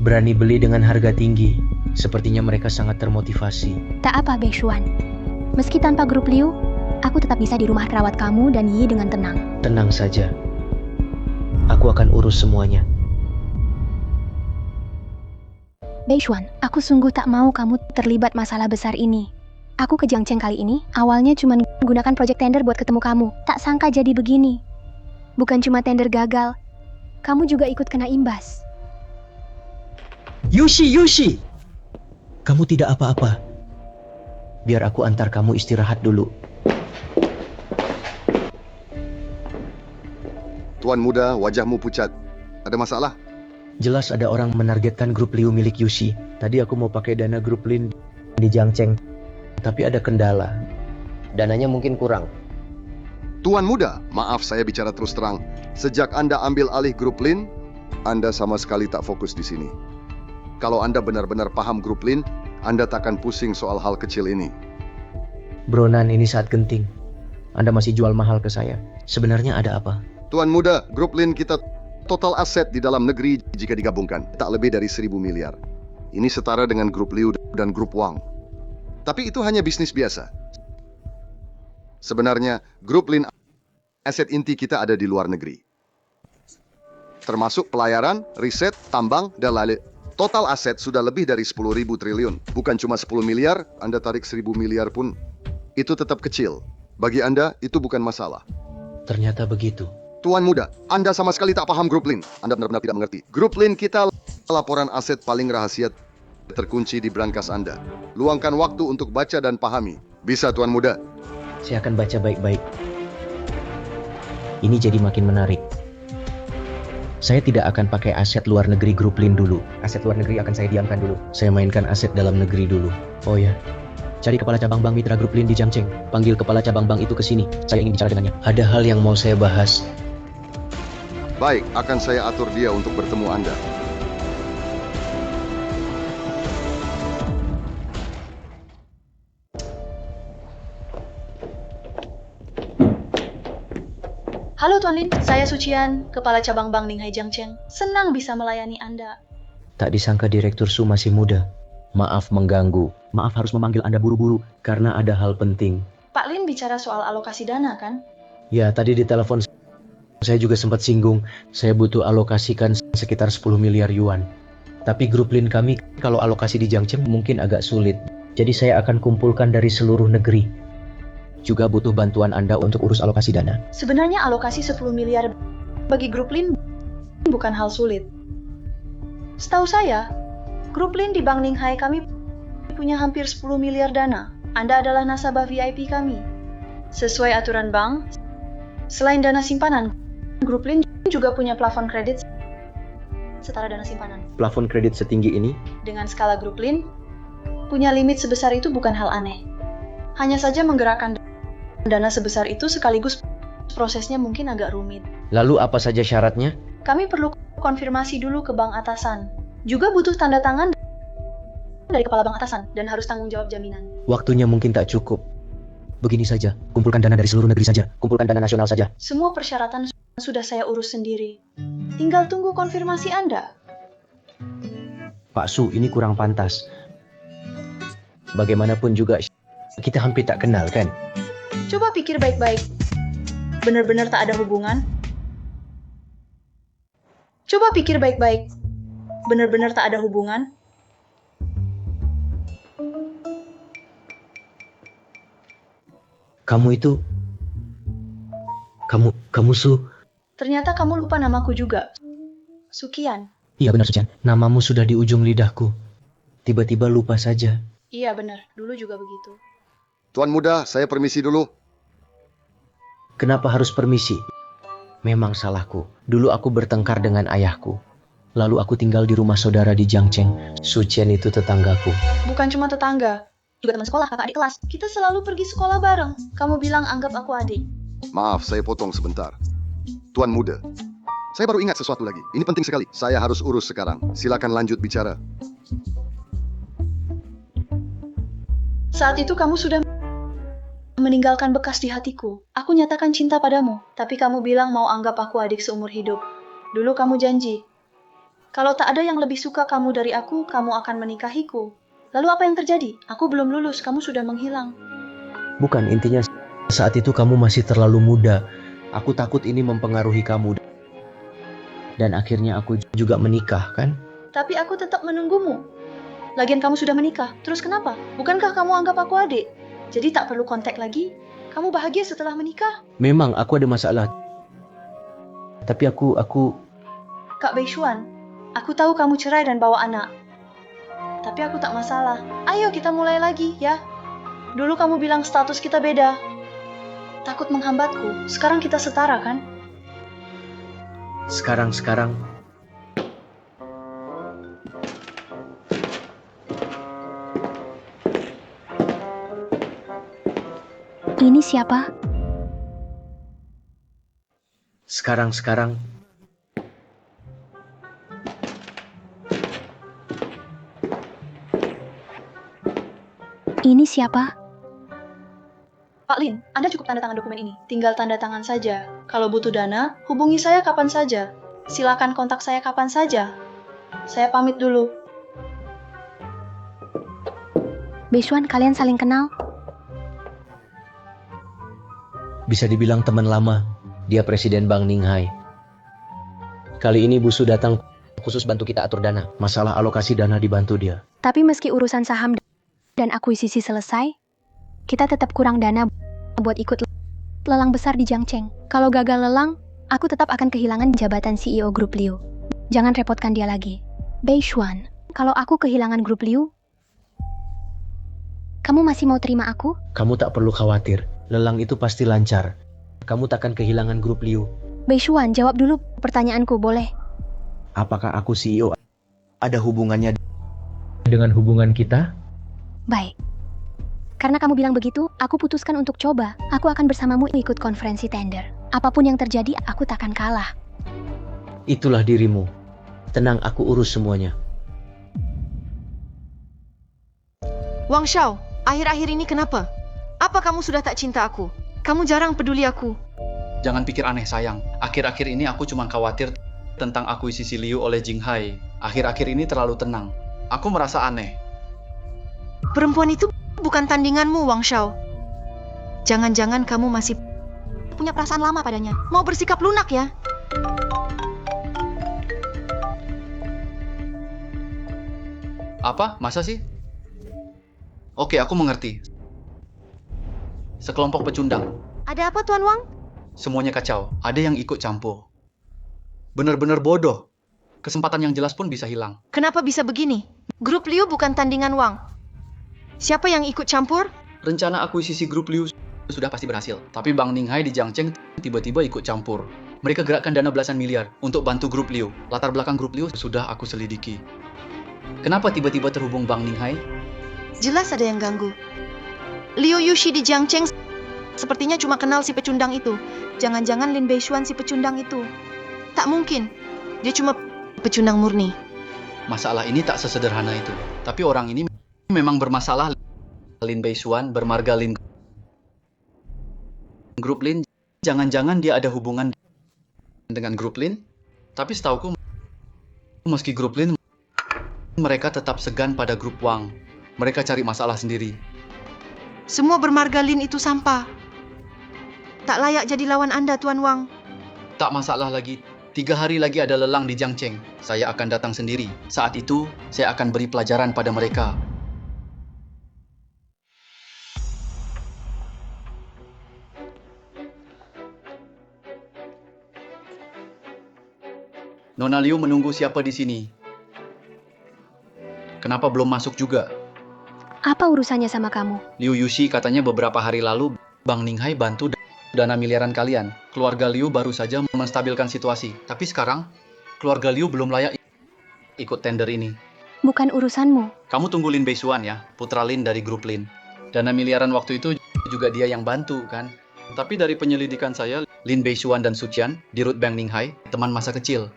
Berani beli dengan harga tinggi. Sepertinya mereka sangat termotivasi. tak apa Beishuan. Meski tanpa grup Liu, aku tetap bisa di rumah rawat kamu dan Yi dengan tenang. Tenang saja. Aku akan urus semuanya. Beishuan, aku sungguh tak mau kamu terlibat masalah besar ini. Aku ke Jiangcheng kali ini, awalnya cuma menggunakan project tender buat ketemu kamu. Tak sangka jadi begini. Bukan cuma tender gagal, kamu juga ikut kena imbas. Yushi! Kamu tidak apa-apa. Biar aku antar kamu istirahat dulu. Tuan Muda, wajahmu pucat. Ada masalah? Jelas ada orang menargetkan grup Liu milik Yushi. Tadi aku mau pakai dana grup Lin di Jiangcheng. Tapi ada kendala. Dananya mungkin kurang. Tuan Muda, maaf saya bicara terus terang. Sejak Anda ambil alih grup Lin, Anda sama sekali tak fokus di sini. Kalau Anda benar-benar paham grup Lin, Anda takkan pusing soal hal kecil ini. Bronan, ini saat genting. Anda masih jual mahal ke saya. Sebenarnya ada apa? Tuan Muda, grup Lin kita total aset di dalam negeri jika digabungkan tak lebih dari 1.000 miliar. Ini setara dengan grup Liu dan grup Wang. Tapi itu hanya bisnis biasa. Sebenarnya, grup Lin aset inti kita ada di luar negeri. Termasuk pelayaran, riset, tambang, dan lain. Total aset sudah lebih dari 10.000 triliun. Bukan cuma 10 miliar, Anda tarik 1.000 miliar pun, itu tetap kecil. Bagi Anda, itu bukan masalah. Ternyata begitu. Tuan Muda, Anda sama sekali tak paham grup Lin. Anda benar-benar tidak mengerti. Grup Lin kita laporan aset paling rahasia terkunci di brankas Anda. Luangkan waktu untuk baca dan pahami. Bisa, Tuan Muda? Saya akan baca baik-baik. Ini jadi makin menarik. Saya tidak akan pakai aset luar negeri grup Lin dulu. Aset luar negeri akan saya diamkan dulu. Saya mainkan aset dalam negeri dulu. Oh ya, cari kepala cabang bank mitra grup Lin di Jiangcheng. Panggil kepala cabang bank itu ke sini. Saya ingin bicara dengannya. Ada hal yang mau saya bahas. Baik, akan saya atur dia untuk bertemu Anda. Halo Tuan Lin, saya Sucian, Kepala Cabang Bank Ninghai Jiangcheng. Senang bisa melayani Anda. Tak disangka Direktur Su masih muda. Maaf mengganggu. Maaf harus memanggil Anda buru-buru karena ada hal penting. Pak Lin bicara soal alokasi dana kan? Ya, tadi di telepon saya juga sempat singgung. Saya butuh alokasikan sekitar 10 miliar yuan. Tapi grup Lin kami kalau alokasi di Jiangcheng mungkin agak sulit. Jadi saya akan kumpulkan dari seluruh negeri. Juga butuh bantuan Anda untuk urus alokasi dana. Sebenarnya alokasi 10 miliar bagi grup Lin bukan hal sulit. Setahu saya, grup Lin di Bank Ninghai kami punya hampir 10 miliar dana. Anda adalah nasabah VIP kami. Sesuai aturan bank, selain dana simpanan, grup Lin juga punya plafon kredit setara dana simpanan. Plafon kredit setinggi ini? Dengan skala grup Lin, punya limit sebesar itu bukan hal aneh. Hanya saja menggerakkan dana sebesar itu sekaligus prosesnya mungkin agak rumit. Lalu apa saja syaratnya? Kami perlu konfirmasi dulu ke bank atasan. Juga butuh tanda tangan dari kepala bank atasan dan harus tanggung jawab jaminan. Waktunya mungkin tak cukup. Begini saja, kumpulkan dana dari seluruh negeri saja. Kumpulkan dana nasional saja. Semua persyaratan sudah saya urus sendiri. Tinggal tunggu konfirmasi Anda. Pak Su, ini kurang pantas. Bagaimanapun juga, kita hampir tak kenal kan? Coba pikir baik-baik. Benar-benar tak ada hubungan? Coba pikir baik-baik. Benar-benar tak ada hubungan? Kamu itu... Kamu Su... Ternyata kamu lupa namaku juga. Sukian. Iya benar Sucian, namamu sudah di ujung lidahku. Tiba-tiba lupa saja. Iya benar, dulu juga begitu. Tuan muda, saya permisi dulu. Kenapa harus permisi? Memang salahku. Dulu aku bertengkar dengan ayahku. Lalu aku tinggal di rumah saudara di Jiangcheng. Sucian itu tetanggaku. Bukan cuma tetangga, juga teman sekolah, kakak adik kelas. Kita selalu pergi sekolah bareng. Kamu bilang anggap aku adik. Maaf, saya potong sebentar. Tuan muda, saya baru ingat sesuatu lagi. Ini penting sekali. Saya harus urus sekarang. Silakan lanjut bicara. Saat itu kamu sudah meninggalkan bekas di hatiku. Aku nyatakan cinta padamu, tapi kamu bilang mau anggap aku adik seumur hidup. Dulu kamu janji, kalau tak ada yang lebih suka kamu dari aku, kamu akan menikahiku. Lalu apa yang terjadi? Aku belum lulus, kamu sudah menghilang. Bukan, intinya saat itu kamu masih terlalu muda. Aku takut ini mempengaruhi kamu. Dan akhirnya aku juga menikah, kan? Tapi aku tetap menunggumu. Lagian kamu sudah menikah, terus kenapa? Bukankah kamu anggap aku adik? Jadi tak perlu kontak lagi? Kamu bahagia setelah menikah? Memang aku ada masalah. Tapi aku... Kak Beishuan, aku tahu kamu cerai dan bawa anak. Tapi aku tak masalah. Ayo kita mulai lagi, ya. Dulu kamu bilang status kita beda. Takut menghambatku. Sekarang kita setara, kan? Sekarang... Ini siapa? Sekarang... Ini siapa? Pak Lin, Anda cukup tanda tangan dokumen ini. Tinggal tanda tangan saja. Kalau butuh dana, hubungi saya kapan saja. Silakan kontak saya kapan saja. Saya pamit dulu. Beishuan, kalian saling kenal? Bisa dibilang teman lama. Dia presiden Bank Ninghai. Kali ini Bu Su datang khusus bantu kita atur dana. Masalah alokasi dana dibantu dia. Tapi meski urusan saham dan akuisisi selesai, kita tetap kurang dana buat ikut lelang besar di Jiangcheng. Kalau gagal lelang, aku tetap akan kehilangan jabatan CEO grup Liu. Jangan repotkan dia lagi. Beishuan, kalau aku kehilangan grup Liu, kamu masih mau terima aku? Kamu tak perlu khawatir. Lelang itu pasti lancar. kamu takkan kehilangan grup Liu. Beishuan, jawab dulu pertanyaanku, boleh? Apakah aku CEO ada hubungannya dengan hubungan kita? Baik. Karena kamu bilang begitu, aku putuskan untuk coba. Aku akan bersamamu ikut konferensi tender. Apapun yang terjadi, aku takkan kalah. Itulah dirimu. Tenang, aku urus semuanya. Wang Shao, akhir-akhir ini kenapa? Apa kamu sudah tak cinta aku? Kamu jarang peduli aku. Jangan pikir aneh sayang. Akhir-akhir ini aku cuma khawatir tentang akuisisi Liu oleh Jinghai. Akhir-akhir ini terlalu tenang. Aku merasa aneh. Perempuan itu bukan tandinganmu, Wang Shao. Jangan-jangan kamu masih punya perasaan lama padanya. Mau bersikap lunak ya? Apa? Masa sih? Oke, aku mengerti. Sekelompok pecundang. Ada apa, Tuan Wang? Semuanya kacau. Ada yang ikut campur. Benar-benar bodoh. Kesempatan yang jelas pun bisa hilang. Kenapa bisa begini? Grup Liu bukan tandingan Wang. Siapa yang ikut campur? Rencana akuisisi grup Liu sudah pasti berhasil. Tapi Bang Ninghai di Jiangcheng tiba-tiba ikut campur. Mereka gerakkan dana belasan miliar untuk bantu grup Liu. Latar belakang grup Liu sudah aku selidiki. Kenapa tiba-tiba terhubung Bang Ninghai? Jelas ada yang ganggu. Liu Yushi di Jiangcheng sepertinya cuma kenal si pecundang itu. Jangan-jangan Lin Beishuan si pecundang itu. Tak mungkin. Dia cuma pecundang murni. Masalah ini tak sesederhana itu. Tapi orang ini memang bermasalah. Lin Beishuan bermarga Lin Grup Lin. Jangan-jangan dia ada hubungan dengan grup Lin. Tapi setauku meski grup Lin, mereka tetap segan pada grup Wang. Mereka cari masalah sendiri. Semua bermarga Lin itu sampah. Tak layak jadi lawan Anda, Tuan Wang. Tak masalah lagi. 3 hari lagi ada lelang di Jiangcheng. Saya akan datang sendiri. Saat itu, saya akan beri pelajaran pada mereka. Nona Liu menunggu siapa di sini. Kenapa belum masuk juga? Apa urusannya sama kamu? Liu Yushi katanya beberapa hari lalu Bang Ninghai bantu dana miliaran kalian. Keluarga Liu baru saja menstabilkan situasi. Tapi sekarang, keluarga Liu belum layak ikut tender ini. Bukan urusanmu. Kamu tunggu Lin Beishuan ya, putra Lin dari grup Lin. Dana miliaran waktu itu juga dia yang bantu kan. Tapi dari penyelidikan saya, Lin Beishuan dan Suqian di Root Bank Ninghai, teman masa kecil.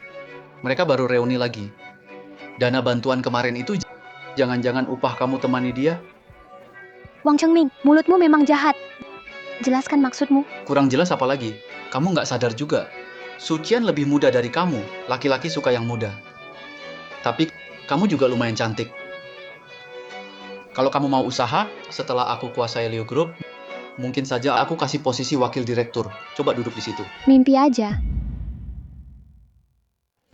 Mereka baru reuni lagi. Dana bantuan kemarin itu jangan-jangan upah kamu temani dia? Wang Chengming, mulutmu memang jahat. Jelaskan maksudmu. Kurang jelas apa lagi? Kamu nggak sadar juga. Suqian lebih muda dari kamu. Laki-laki suka yang muda. Tapi kamu juga lumayan cantik. Kalau kamu mau usaha, setelah aku kuasai Liu Group, mungkin saja aku kasih posisi wakil direktur. Coba duduk di situ. Mimpi aja.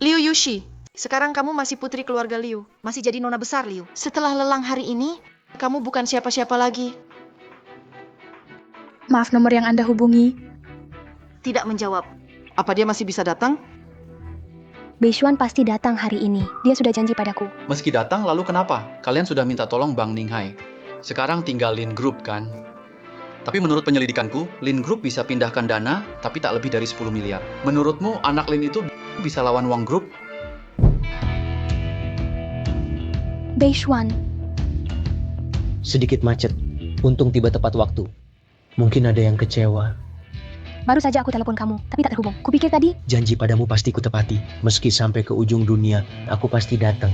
Liu Yushi, sekarang kamu masih putri keluarga Liu. Masih jadi nona besar Liu. Setelah lelang hari ini, kamu bukan siapa-siapa lagi. Maaf, nomor yang Anda hubungi. Tidak menjawab. Apa dia masih bisa datang? Beishuan pasti datang hari ini. Dia sudah janji padaku. Meski datang, lalu kenapa? Kalian sudah minta tolong Bang Ninghai. Sekarang tinggal Lin Group kan? Tapi menurut penyelidikanku, Lin Group bisa pindahkan dana, tapi tak lebih dari 10 miliar. Menurutmu, anak Lin itu bisa lawan Wang Group? Beishuan. Sedikit macet. Untung tiba tepat waktu. Mungkin ada yang kecewa. Baru saja aku telepon kamu, tapi tak terhubung. Kupikir tadi... Janji padamu pasti kutepati. Meski sampai ke ujung dunia, aku pasti datang.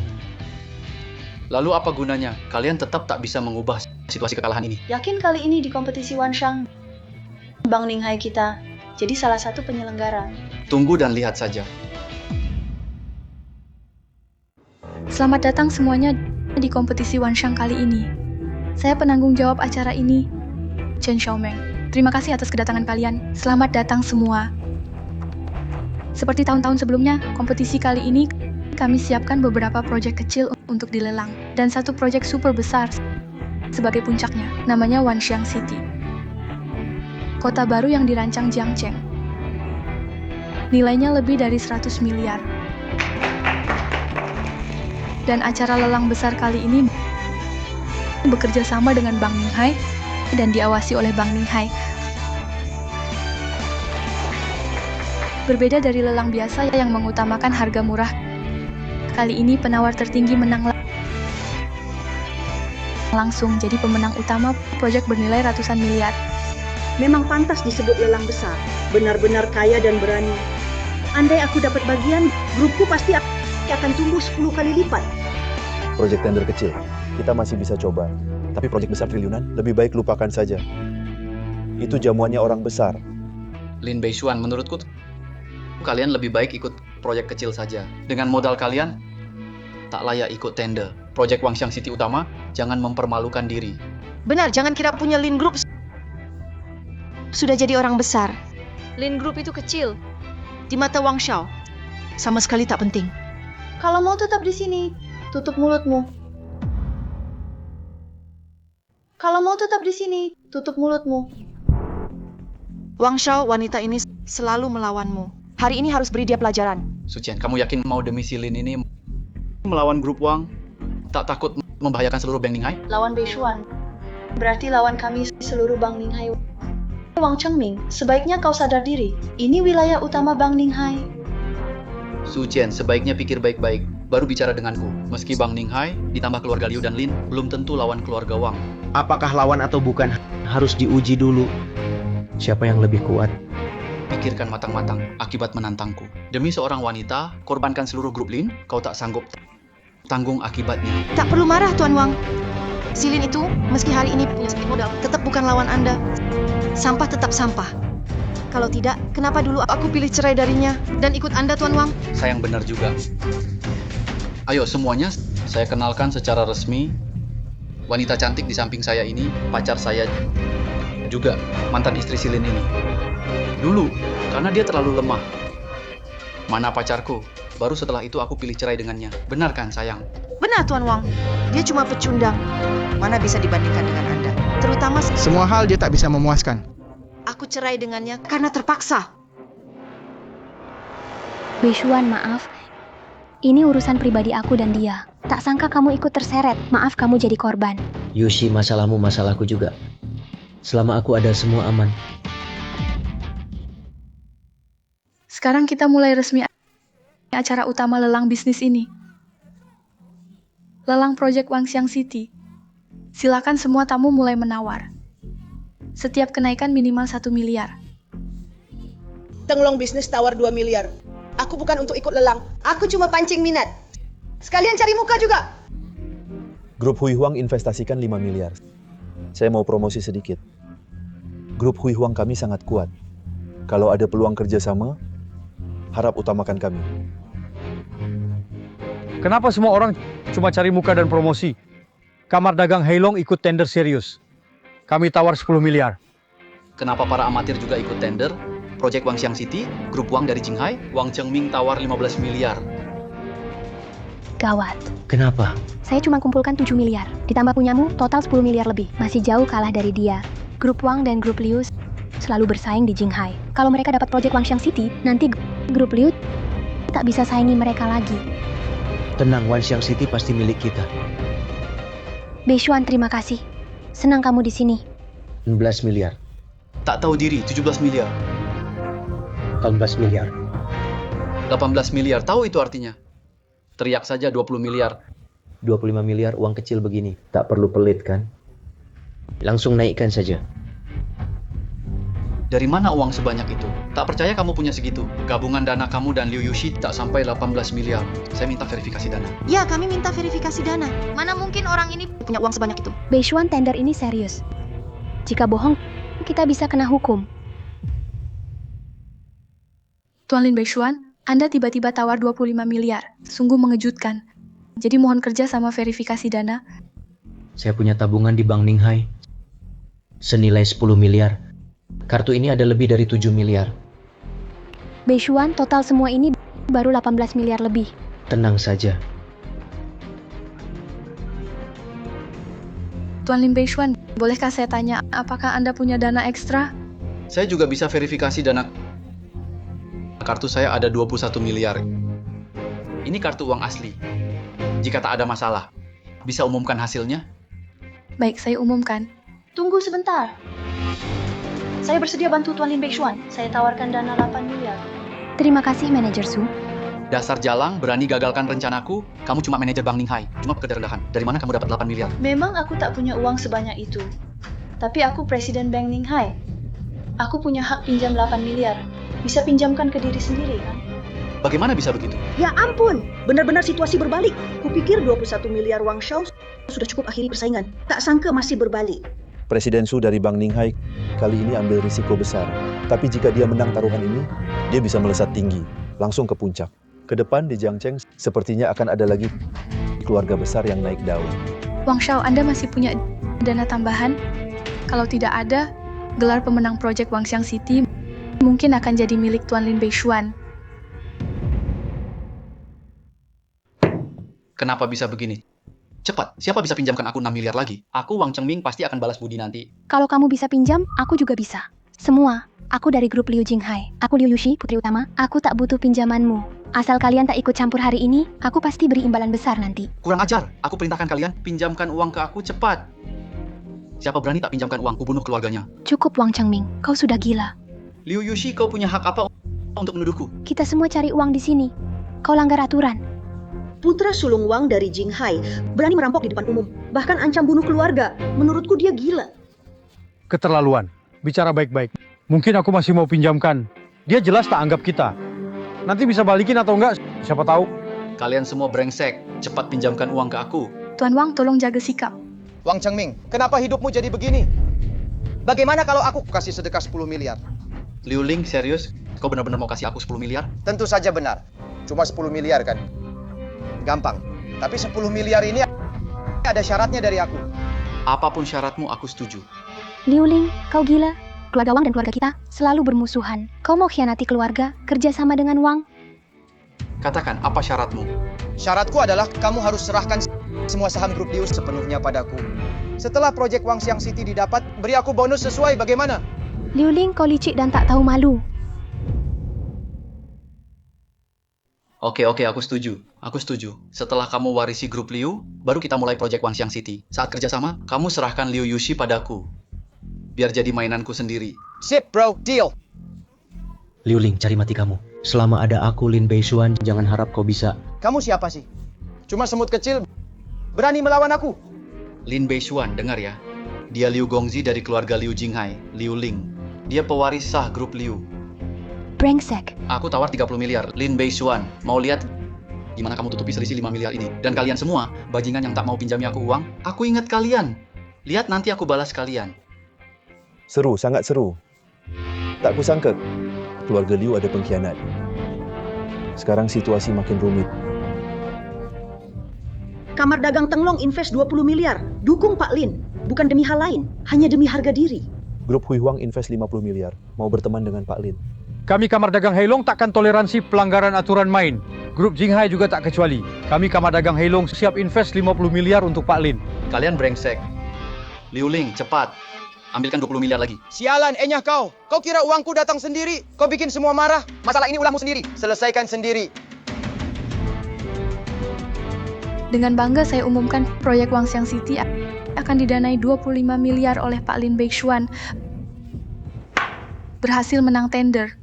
Lalu apa gunanya? Kalian tetap tak bisa mengubah situasi kekalahan ini. Yakin kali ini di kompetisi Wanshang, Bang Ninghai kita jadi salah satu penyelenggara. Tunggu dan lihat saja. Selamat datang semuanya di kompetisi Wanshang kali ini. Saya penanggung jawab acara ini, Chen Xiaomeng. Terima kasih atas kedatangan kalian. Selamat datang semua. Seperti tahun-tahun sebelumnya, kompetisi kali ini kami siapkan beberapa proyek kecil untuk dilelang. Dan satu proyek super besar sebagai puncaknya, namanya Wanxiang City. Kota baru yang dirancang Jiangcheng. Nilainya lebih dari 100 miliar. Dan acara lelang besar kali ini bekerja sama dengan Bang Ninghai dan diawasi oleh Bang Ninghai. Berbeda dari lelang biasa yang mengutamakan harga murah, kali ini penawar tertinggi menang langsung jadi pemenang utama proyek bernilai ratusan miliar. Memang pantas disebut lelang besar. Benar-benar kaya dan berani. Andai aku dapat bagian, grupku pasti akan tumbuh 10 kali lipat. Proyek tender kecil, kita masih bisa coba. Tapi proyek besar triliunan, lebih baik lupakan saja. Itu jamuannya orang besar. Lin Beishuan, menurutku kalian lebih baik ikut proyek kecil saja. Dengan modal kalian, tak layak ikut tender. Proyek Wangxiang City utama, jangan mempermalukan diri. Benar, jangan kira punya Lin Group sudah jadi orang besar. Lin Group itu kecil. Di mata Wang Xiao, sama sekali tak penting. Kalau mau tetap di sini, tutup mulutmu. Kalau mau tetap di sini, tutup mulutmu. Wang Xiao, wanita ini selalu melawanmu. Hari ini harus beri dia pelajaran. Sucian, kamu yakin mau demi si Lin ini melawan grup Wang? Tak takut membahayakan seluruh Bank Ninghai? Lawan Beishuan. Berarti lawan kami seluruh Bank Ninghai. Wang Chengming, sebaiknya kau sadar diri. Ini wilayah utama Bank Ninghai. Sucian, sebaiknya pikir baik-baik, baru bicara denganku. Meski Bank Ninghai, ditambah keluarga Liu dan Lin, belum tentu lawan keluarga Wang. Apakah lawan atau bukan harus diuji dulu. Siapa yang lebih kuat? Pikirkan matang-matang akibat menantangku. Demi seorang wanita, korbankan seluruh grup Lin, kau tak sanggup tanggung akibatnya. Tak perlu marah, Tuan Wang. Si Lin itu, meski hari ini punya sedikit modal, tetap bukan lawan Anda. Sampah tetap sampah. Kalau tidak, kenapa dulu aku pilih cerai darinya dan ikut Anda, Tuan Wang? Sayang benar juga. Ayo semuanya, saya kenalkan secara resmi. Wanita cantik di samping saya ini, pacar saya juga, mantan istri si Lin ini. Dulu, karena dia terlalu lemah. Mana pacarku? Baru setelah itu aku pilih cerai dengannya. Benar kan, sayang? Benar, Tuan Wang. Dia cuma pecundang. Mana bisa dibandingkan dengan Anda? Terutama Semua hal dia tak bisa memuaskan. aku cerai dengannya karena terpaksa. Beishuan, maaf. Ini urusan pribadi aku dan dia. Tak sangka kamu ikut terseret. Maaf kamu jadi korban. Yushi, masalahmu masalahku juga. Selama aku ada, semua aman. Sekarang kita mulai resmi acara utama lelang bisnis ini. Lelang proyek Wangxiang City. Silakan semua tamu mulai menawar. Setiap kenaikan minimal 1 miliar. Tenglong bisnis tawar 2 miliar. Aku bukan untuk ikut lelang. Aku cuma pancing minat. Sekalian cari muka juga. Grup Hui Huang investasikan 5 miliar. Saya mau promosi sedikit. Grup Hui Huang kami sangat kuat. Kalau ada peluang kerjasama, harap utamakan kami. Kenapa semua orang cuma cari muka dan promosi? Kamar dagang Heilong ikut tender serius. Kami tawar 10 miliar. Kenapa para amatir juga ikut tender? Proyek Wangxiang City, grup Wang dari Jinghai, Wang Chengming tawar 15 miliar. Gawat. Kenapa? Saya cuma kumpulkan 7 miliar. Ditambah punyamu, total 10 miliar lebih. Masih jauh kalah dari dia. Grup Wang dan grup Liu selalu bersaing di Jinghai. Kalau mereka dapat proyek Wangxiang City, nanti grup Liu tak bisa saingi mereka lagi. Tenang, Wangxiang City pasti milik kita. Beishuan, terima kasih. Senang kamu di sini. 16 miliar. Tak tahu diri, 17 miliar. 18 miliar. 18 miliar, tahu itu artinya? Teriak saja 20 miliar. 25 miliar uang kecil begini. Tak perlu pelit kan? Langsung naikkan saja. Dari mana uang sebanyak itu? Tak percaya kamu punya segitu. Gabungan dana kamu dan Liu Yushi tak sampai 18 miliar. Saya minta verifikasi dana. Ya, kami minta verifikasi dana. Mana mungkin orang ini punya uang sebanyak itu? Beishuan, tender ini serius. Jika bohong, kita bisa kena hukum. Tuan Lin Beishuan, Anda tiba-tiba tawar 25 miliar. Sungguh mengejutkan. Jadi mohon kerja sama verifikasi dana. Saya punya tabungan di Bank Ninghai. Senilai 10 miliar. Kartu ini ada lebih dari 7 miliar. Beishuan, total semua ini baru 18 miliar lebih. Tenang saja. Tuan Lin Beishuan, bolehkah saya tanya, apakah Anda punya dana ekstra? Saya juga bisa verifikasi dana. Kartu saya ada 21 miliar. Ini kartu uang asli. Jika tak ada masalah, bisa umumkan hasilnya? Baik, saya umumkan. Tunggu sebentar. Saya bersedia bantu Tuan Lin Beishuan. Saya tawarkan dana 8 miliar. Terima kasih, Manajer Su. Dasar jalang, berani gagalkan rencanaku. Kamu cuma manajer Bank Ninghai, cuma pekerja rendahan. Dari mana kamu dapat 8 miliar? Memang aku tak punya uang sebanyak itu. Tapi aku Presiden Bank Ninghai. Aku punya hak pinjam 8 miliar. Bisa pinjamkan ke diri sendiri, kan? Bagaimana bisa begitu? Ya ampun, benar-benar situasi berbalik. Kupikir 21 miliar Wang Shao sudah cukup akhiri persaingan. Tak sangka masih berbalik. Presiden Su dari Bank Ninghai kali ini ambil risiko besar. Tapi jika dia menang taruhan ini, dia bisa melesat tinggi, langsung ke puncak. Ke depan di Jiangcheng sepertinya akan ada lagi keluarga besar yang naik daun. Wang Shao, Anda masih punya dana tambahan? Kalau tidak ada, gelar pemenang proyek Wangxiang City mungkin akan jadi milik Tuan Lin Beishuan. Kenapa bisa begini? Cepat, siapa bisa pinjamkan aku 6 miliar lagi? Aku, Wang Chengming, pasti akan balas budi nanti. Kalau kamu bisa pinjam, aku juga bisa. Semua. Aku dari grup Liu Jinghai. Aku Liu Yushi, putri utama. Aku tak butuh pinjamanmu. Asal kalian tak ikut campur hari ini, aku pasti beri imbalan besar nanti. Kurang ajar, aku perintahkan kalian, pinjamkan uang ke aku cepat. Siapa berani tak pinjamkan uang, kubunuh keluarganya. Cukup, Wang Chengming. Kau sudah gila. Liu Yushi, kau punya hak apa untuk menuduhku? Kita semua cari uang di sini. Kau langgar aturan. Putra sulung Wang dari Jinghai berani merampok di depan umum. Bahkan ancam bunuh keluarga. Menurutku dia gila. Keterlaluan. Bicara baik-baik. Mungkin aku masih mau pinjamkan. Dia jelas tak anggap kita. Nanti bisa balikin atau enggak, siapa tahu. Kalian semua brengsek, cepat pinjamkan uang ke aku. Tuan Wang, tolong jaga sikap. Wang Chengming, kenapa hidupmu jadi begini? Bagaimana kalau aku kasih sedekah 10 miliar? Liu Ling, serius? Kau benar-benar mau kasih aku 10 miliar? Tentu saja benar. Cuma 10 miliar kan? Gampang. Tapi 10 miliar ini ada syaratnya dari aku. Apapun syaratmu, aku setuju. Liu Ling, kau gila. Keluarga Wang dan keluarga kita selalu bermusuhan. Kau mau khianati keluarga, kerja sama dengan Wang? Katakan, apa syaratmu? Syaratku adalah kamu harus serahkan semua saham grup Liu sepenuhnya padaku. Setelah proyek Wangxiang City didapat, beri aku bonus sesuai bagaimana? Liu Ling, kau licik dan tak tahu malu. Oke, aku setuju. Aku setuju. Setelah kamu warisi grup Liu, baru kita mulai proyek Wangxiang City. Saat kerjasama, kamu serahkan Liu Yushi padaku. Biar jadi mainanku sendiri. Sip bro, deal. Liu Ling, cari mati kamu. Selama ada aku, Lin Beishuan, jangan harap kau bisa. Kamu siapa sih? Cuma semut kecil, berani melawan aku? Lin Beishuan, dengar ya. Dia Liu Gongzi dari keluarga Liu Jinghai, Liu Ling. Dia pewaris sah grup Liu. Brengsek. Aku tawar 30 miliar. Lin Beishuan, mau lihat gimana kamu tutupi selisih 5 miliar ini? Dan kalian semua, bajingan yang tak mau pinjami aku uang, aku ingat kalian. Lihat nanti aku balas kalian. Seru, sangat seru. Tak kusangka keluarga Liu ada pengkhianat. Sekarang situasi makin rumit. Kamar dagang Tenglong invest 20 miliar. Dukung Pak Lin. Bukan demi hal lain, hanya demi harga diri. Grup Hui Huang invest 50 miliar. Mau berteman dengan Pak Lin. Kami Kamar Dagang Heilong takkan toleransi pelanggaran aturan main. Grup Jinghai juga tak kecuali. Kami Kamar Dagang Heilong siap invest 50 miliar untuk Pak Lin. Kalian brengsek. Liu Ling, cepat. Ambilkan 20 miliar lagi. Sialan, enyah kau. Kau kira uangku datang sendiri? Kau bikin semua marah. Masalah ini ulahmu sendiri. Selesaikan sendiri. Dengan bangga saya umumkan proyek Wangxiang City akan didanai 25 miliar oleh Pak Lin Beishuan. Berhasil menang tender.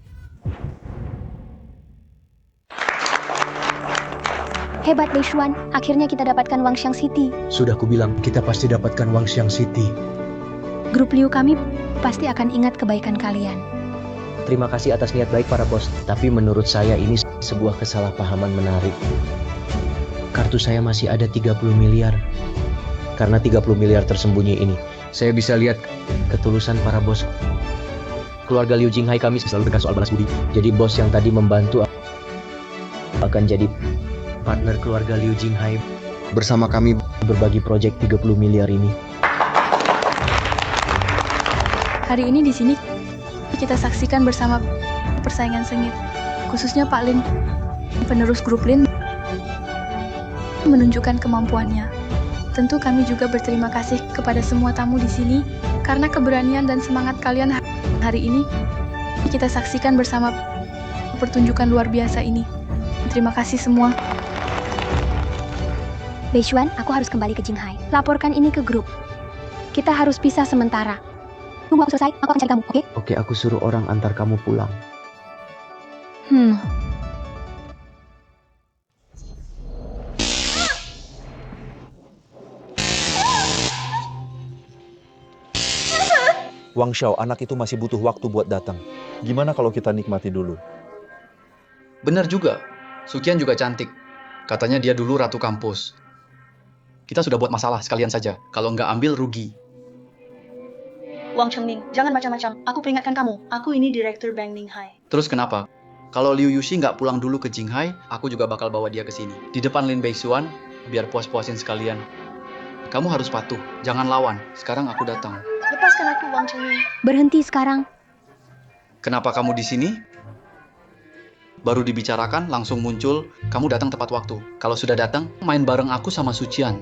Hebat Beishuan, akhirnya kita dapatkan Wangxiang City. Sudah kubilang, kita pasti dapatkan Wangxiang City. Grup Liu kami pasti akan ingat kebaikan kalian. Terima kasih atas niat baik para bos, tapi menurut saya ini sebuah kesalahpahaman menarik. Kartu saya masih ada 30 miliar. Karena 30 miliar tersembunyi ini, saya bisa lihat ketulusan para bos. Keluarga Liu Jinghai kami selalu dekat soal balas budi. Jadi bos yang tadi membantu akan jadi partner keluarga Liu Jinghai. Bersama kami berbagi proyek 30 miliar ini. Hari ini di sini kita saksikan bersama persaingan sengit, khususnya Pak Lin, penerus grup Lin, menunjukkan kemampuannya. Tentu kami juga berterima kasih kepada semua tamu di sini karena keberanian dan semangat kalian hari ini kita saksikan bersama pertunjukan luar biasa ini. Terima kasih semua. Beishuan, aku harus kembali ke Jinghai. Laporkan ini ke grup. Kita harus pisah sementara. Tunggu aku selesai, aku akan cari kamu, oke? Oke, aku suruh orang antar kamu pulang. Wang Shao, anak itu masih butuh waktu buat datang. Gimana kalau kita nikmati dulu? Benar juga. Sukian juga cantik. Katanya dia dulu ratu kampus. Kita sudah buat masalah sekalian saja. Kalau nggak ambil, rugi. Wang Chengming, jangan macam-macam. Aku peringatkan kamu, aku ini direktur Bank Ninghai. Terus kenapa? Kalau Liu Yuxi nggak pulang dulu ke Jinghai, aku juga bakal bawa dia ke sini. Di depan Lin Beixuan, biar puas-puasin sekalian. Kamu harus patuh, jangan lawan. Sekarang aku datang. Lepaskan aku, Wang Chengming. Berhenti sekarang. Kenapa kamu di sini? Baru dibicarakan, langsung muncul. Kamu datang tepat waktu. Kalau sudah datang, main bareng aku sama Sucian.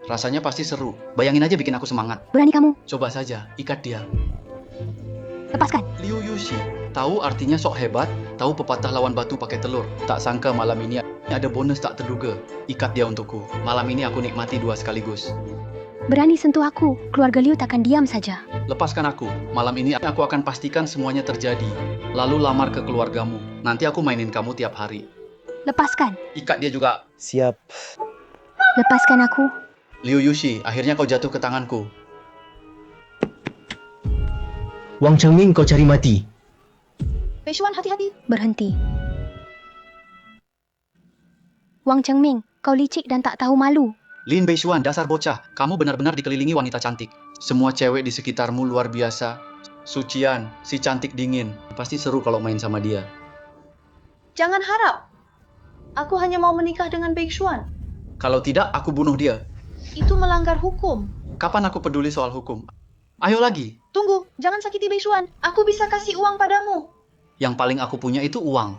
Rasanya pasti seru. Bayangin aja bikin aku semangat. Berani kamu. Coba saja, ikat dia. Lepaskan. Liu Yuxi, tahu artinya sok hebat, tahu pepatah lawan batu pakai telur. Tak sangka malam ini ada bonus tak terduga. Ikat dia untukku. Malam ini aku nikmati dua sekaligus. Berani sentuh aku. Keluarga Liu takkan diam saja. Lepaskan aku. Malam ini aku akan pastikan semuanya terjadi. Lalu lamar ke keluargamu. Nanti aku mainin kamu tiap hari. Lepaskan. Ikat dia juga. Siap. Lepaskan aku. Liu Yuxi, akhirnya kau jatuh ke tanganku. Wang Chengming, kau cari mati. Beixuan, hati-hati. Berhenti. Wang Chengming, kau licik dan tak tahu malu. Lin Beixuan, dasar bocah. Kamu benar-benar dikelilingi wanita cantik. Semua cewek di sekitarmu luar biasa. Sucian, si cantik dingin. Pasti seru kalau main sama dia. Jangan harap. Aku hanya mau menikah dengan Beixuan. Kalau tidak, aku bunuh dia. Itu melanggar hukum. Kapan aku peduli soal hukum? Ayo lagi. Tunggu, jangan sakiti Beixuan. Aku bisa kasih uang padamu. Yang paling aku punya itu uang.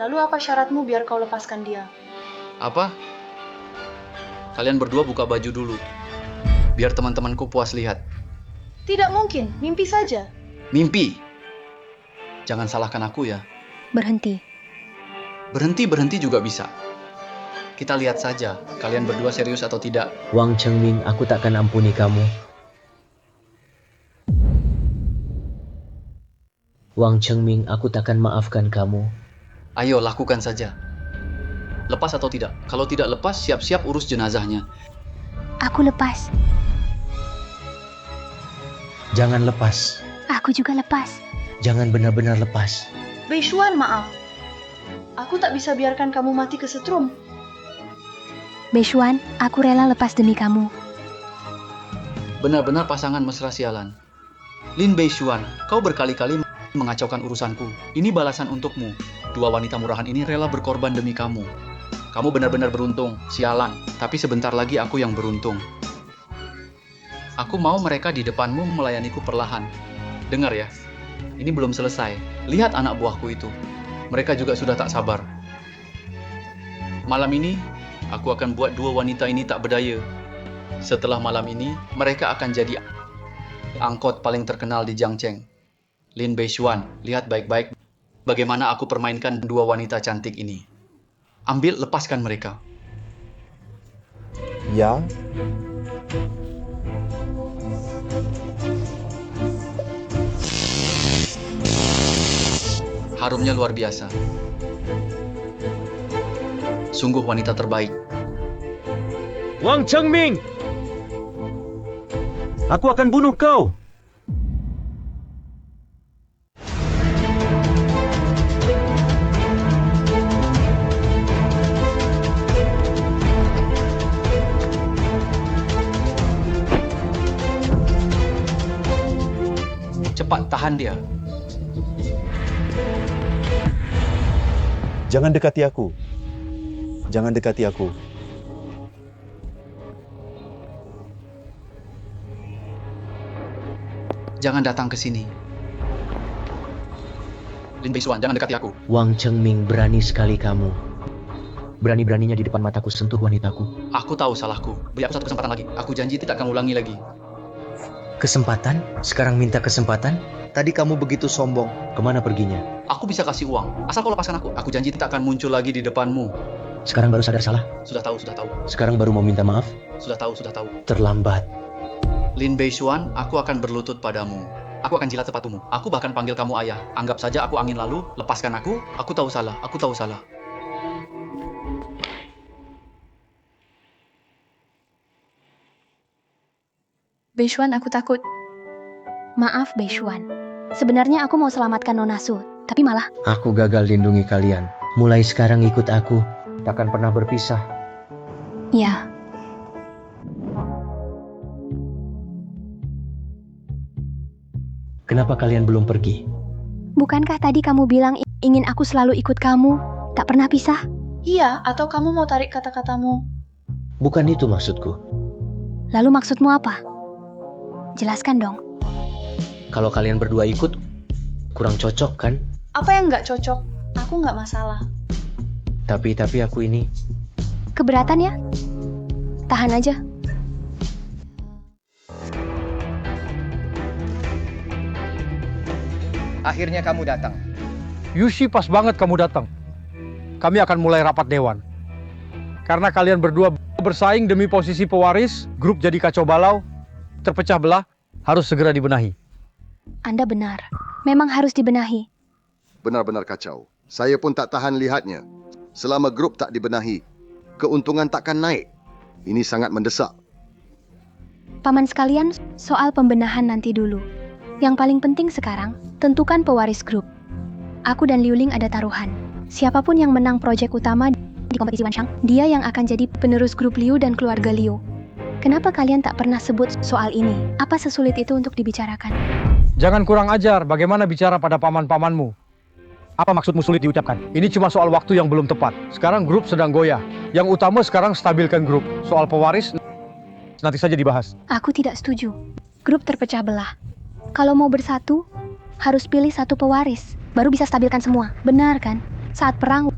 Lalu apa syaratmu biar kau lepaskan dia? Apa? Kalian berdua buka baju dulu. Biar teman-temanku puas lihat. Tidak mungkin, mimpi saja. Mimpi. Jangan salahkan aku ya. Berhenti. Berhenti juga bisa. Kita lihat saja, kalian berdua serius atau tidak. Wang Chengming, aku takkan ampuni kamu. Wang Chengming, aku takkan maafkan kamu. Ayo, lakukan saja. Lepas atau tidak? Kalau tidak lepas, siap-siap urus jenazahnya. Aku lepas. Jangan lepas. Aku juga lepas. Jangan benar-benar lepas. Beixuan, maaf. Aku tak bisa biarkan kamu mati kesetrum. Beixuan, aku rela lepas demi kamu. Benar-benar pasangan mesra sialan. Lin Beixuan, kau berkali-kali mengacaukan urusanku. Ini balasan untukmu. Dua wanita murahan ini rela berkorban demi kamu. Kamu benar-benar beruntung, sialan. Tapi sebentar lagi aku yang beruntung. Aku mau mereka di depanmu melayaniku perlahan. Dengar ya, ini belum selesai. Lihat anak buahku itu. Mereka juga sudah tak sabar. Malam ini, aku akan buat dua wanita ini tak berdaya. Setelah malam ini, mereka akan jadi angkot paling terkenal di Jiangcheng. Lin Beixuan, lihat baik-baik bagaimana aku permainkan dua wanita cantik ini. Ambil, lepaskan mereka. Ya. Harumnya luar biasa. Sungguh wanita terbaik. Wang Chengming! Aku akan bunuh kau! Cepat, tahan dia. Jangan dekati aku. Jangan dekati aku. Jangan datang ke sini. Lin Beixuan, jangan dekati aku. Wang Chengming, berani sekali kamu. Berani-beraninya di depan mataku sentuh wanitaku. Aku tahu salahku. Beri aku satu kesempatan lagi. Aku janji tidak akan ulangi lagi. Kesempatan? Sekarang minta kesempatan? Tadi kamu begitu sombong. Kemana perginya? Aku bisa kasih uang. Asal kau lepaskan aku. Aku janji tidak akan muncul lagi di depanmu. Sekarang baru sadar salah? Sudah tahu, sudah tahu. Sekarang baru mau minta maaf? Sudah tahu, sudah tahu. Terlambat. Lin Beixuan, aku akan berlutut padamu. aku akan jilat sepatumu. Aku bahkan panggil kamu ayah. Anggap saja aku angin lalu, lepaskan aku tahu salah, aku tahu salah. Beishuan, aku takut. Maaf, Beishuan. Sebenarnya aku mau selamatkan Nona Su, tapi malah Aku gagal lindungi kalian. Mulai sekarang ikut aku. Takkan pernah berpisah. ya. Kenapa kalian belum pergi? Bukankah tadi kamu bilang ingin aku selalu ikut kamu, tak pernah pisah? Iya, atau kamu mau tarik kata-katamu? Bukan itu maksudku. Lalu maksudmu apa? Jelaskan dong. Kalau kalian berdua ikut, kurang cocok kan? Apa yang nggak cocok? Aku nggak masalah. Tapi aku ini... Keberatan ya? Tahan aja. Akhirnya kamu datang. Yushi, pas banget kamu datang. Kami akan mulai rapat dewan. Karena kalian berdua bersaing demi posisi pewaris, grup jadi kacau balau, terpecah belah, harus segera dibenahi. Anda benar. Memang harus dibenahi. Benar-benar kacau. Saya pun tak tahan lihatnya. Selama grup tak dibenahi, keuntungan takkan naik. Ini sangat mendesak. Paman sekalian, soal pembenahan nanti dulu. Yang paling penting sekarang, tentukan pewaris grup. Aku dan Liu Ling ada taruhan. Siapapun yang menang proyek utama di kompetisi Wanshang, dia yang akan jadi penerus grup Liu dan keluarga Liu. Kenapa kalian tak pernah sebut soal ini? Apa sesulit itu untuk dibicarakan? Jangan kurang ajar, bagaimana bicara pada paman-pamanmu? Apa maksudmu sulit diucapkan? Ini cuma soal waktu yang belum tepat. Sekarang grup sedang goyah. Yang utama sekarang stabilkan grup. Soal pewaris, nanti saja dibahas. Aku tidak setuju. Grup terpecah belah. Kalau mau bersatu, harus pilih satu pewaris. Baru bisa stabilkan semua. Benar kan? Saat perang,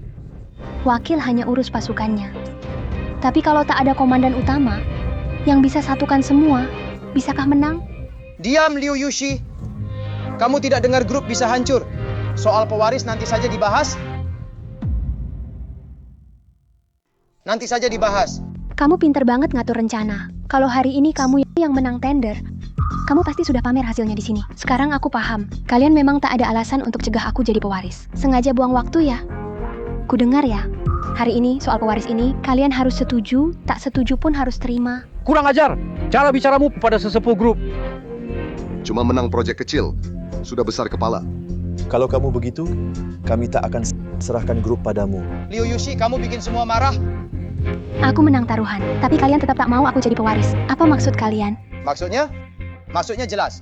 wakil hanya urus pasukannya. Tapi kalau tak ada komandan utama, yang bisa satukan semua, bisakah menang? Diam, Liu Yushi. Kamu tidak dengar grup bisa hancur. Soal pewaris nanti saja dibahas. Nanti saja dibahas. Kamu pinter banget ngatur rencana. Kalau hari ini kamu yang menang tender, kamu pasti sudah pamer hasilnya di sini. Sekarang aku paham. Kalian memang tak ada alasan untuk cegah aku jadi pewaris. Sengaja buang waktu ya? Ku dengar ya. Hari ini soal pewaris ini, kalian harus setuju, tak setuju pun harus terima. Kurang ajar! Cara bicaramu pada sesepuh grup. Cuma menang proyek kecil, sudah besar kepala. Kalau kamu begitu, kami tak akan serahkan grup padamu. Liu Yushi, kamu bikin semua marah. Aku menang taruhan, tapi kalian tetap tak mau aku jadi pewaris. Apa maksud kalian? Maksudnya? Maksudnya jelas.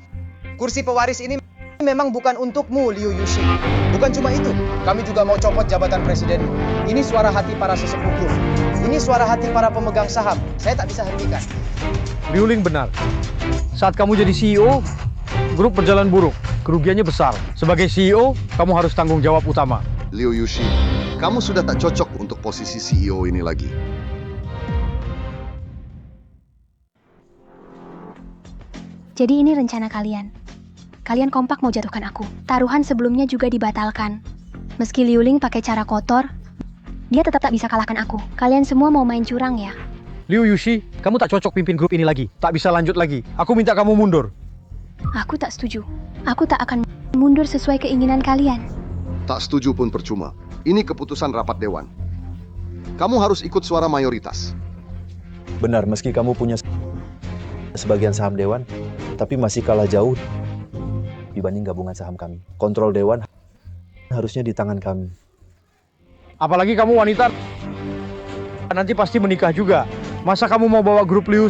Kursi pewaris ini memang bukan untukmu, Liu Yushi. Bukan cuma itu, kami juga mau copot jabatan presidenmu. Ini suara hati para sesepuh grup. Ini suara hati para pemegang saham. Saya tak bisa hentikan. Liu Ling benar. Saat kamu jadi CEO, grup berjalan buruk. Kerugiannya besar. Sebagai CEO, kamu harus tanggung jawab utama. Liu Yushi, kamu sudah tak cocok untuk posisi CEO ini lagi. Jadi ini rencana kalian. Kalian kompak mau jatuhkan aku. Taruhan sebelumnya juga dibatalkan. Meski Liu Ling pakai cara kotor, dia tetap tak bisa kalahkan aku. Kalian semua mau main curang ya? Liu Yushi, kamu tak cocok pimpin grup ini lagi. Tak bisa lanjut lagi. Aku minta kamu mundur. Aku tak setuju. Aku tak akan mundur sesuai keinginan kalian. Tak setuju pun percuma. Ini keputusan rapat dewan. Kamu harus ikut suara mayoritas. Benar, meski kamu punya sebagian saham dewan, tapi masih kalah jauh dibanding gabungan saham kami. Kontrol dewan harusnya di tangan kami. Apalagi kamu wanita, nanti pasti menikah juga. Masa kamu mau bawa grup Liu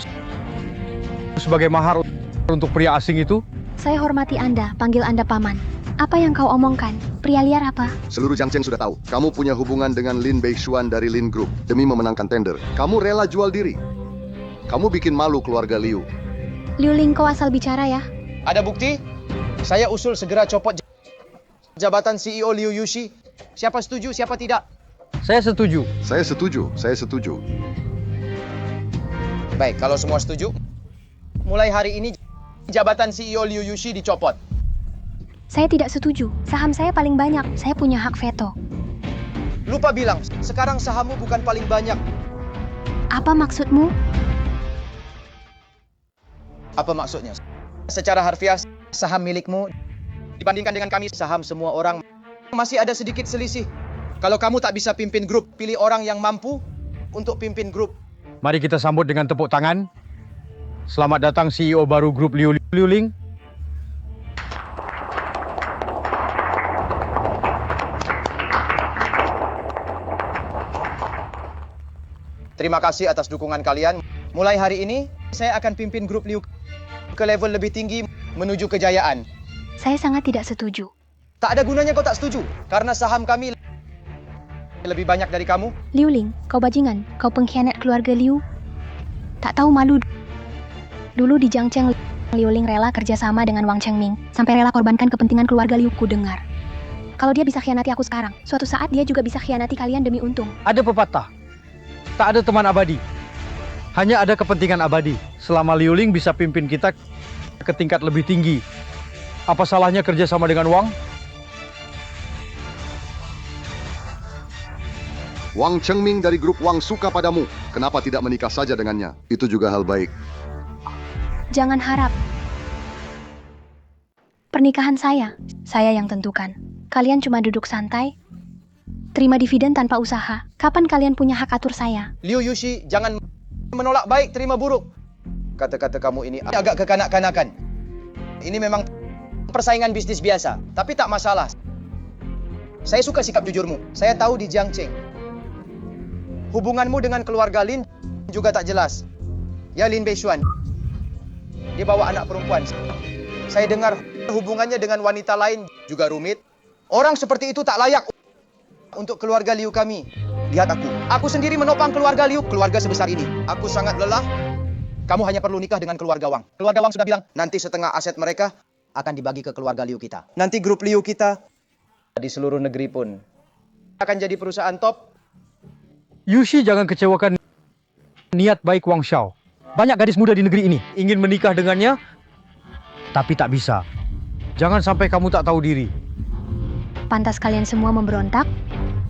sebagai mahar untuk pria asing itu? Saya hormati Anda, panggil Anda paman. Apa yang kau omongkan? Pria liar apa? Seluruh Jiangcheng sudah tahu. Kamu punya hubungan dengan Lin Beishuan dari Lin Group. Demi memenangkan tender, kamu rela jual diri. Kamu bikin malu keluarga Liu. Liu Ling, kau asal bicara ya? Ada bukti? Saya usul segera copot jabatan CEO Liu Yushi. Siapa setuju, siapa tidak? Saya setuju. Saya setuju, saya setuju. Baik, kalau semua setuju, mulai hari ini jabatan CEO Liu Yushi dicopot. Saya tidak setuju. Saham saya paling banyak. Saya punya hak veto. Lupa bilang, sekarang sahammu bukan paling banyak. Apa maksudmu? Apa maksudnya? Secara harfiah, saham milikmu dibandingkan dengan kami saham semua orang. Masih ada sedikit selisih. Kalau kamu tak bisa pimpin grup, pilih orang yang mampu untuk pimpin grup. Mari kita sambut dengan tepuk tangan. Selamat datang CEO baru grup Liu Ling. Terima kasih atas dukungan kalian. Mulai hari ini, saya akan pimpin grup Liu ke level lebih tinggi menuju kejayaan. Saya sangat tidak setuju. Tak ada gunanya kau tak setuju, karena saham kami lebih banyak dari kamu. Liu Ling, kau bajingan, kau pengkhianat keluarga Liu. Tak tahu malu. Dulu di Jiangcheng, Liu Ling rela kerjasama dengan Wang Chengming, sampai rela korbankan kepentingan keluarga Liu. Ku dengar. Kalau dia bisa khianati aku sekarang, suatu saat dia juga bisa khianati kalian demi untung. Ada pepatah, tak ada teman abadi, hanya ada kepentingan abadi. Selama Liu Ling bisa pimpin kita ke tingkat lebih tinggi, apa salahnya kerjasama dengan Wang? Wang Chengming dari grup Wang suka padamu. Kenapa tidak menikah saja dengannya? Itu juga hal baik. Jangan harap. Pernikahan saya yang tentukan. Kalian cuma duduk santai, terima dividen tanpa usaha. Kapan kalian punya hak atur saya? Liu Yushi, jangan menolak baik, terima buruk. Kata-kata kamu ini agak kekanak-kanakan. Ini memang persaingan bisnis biasa, tapi tak masalah. Saya suka sikap jujurmu. Saya tahu di Jiangcheng, hubunganmu dengan keluarga Lin juga tak jelas. Ya, Lin Beishuan, dia bawa anak perempuan. Saya dengar hubungannya dengan wanita lain juga rumit. Orang seperti itu tak layak untuk keluarga Liu kami. Lihat aku sendiri menopang keluarga Liu, keluarga sebesar ini. Aku sangat lelah. Kamu hanya perlu nikah dengan keluarga Wang. Keluarga Wang sudah bilang, nanti setengah aset mereka akan dibagi ke keluarga Liu kita. Nanti grup Liu kita di seluruh negeri pun akan jadi perusahaan top. Yushi, jangan kecewakan niat baik Wang Xiao. Banyak gadis muda di negeri ini ingin menikah dengannya, tapi tak bisa. Jangan sampai kamu tak tahu diri. Pantas kalian semua memberontak.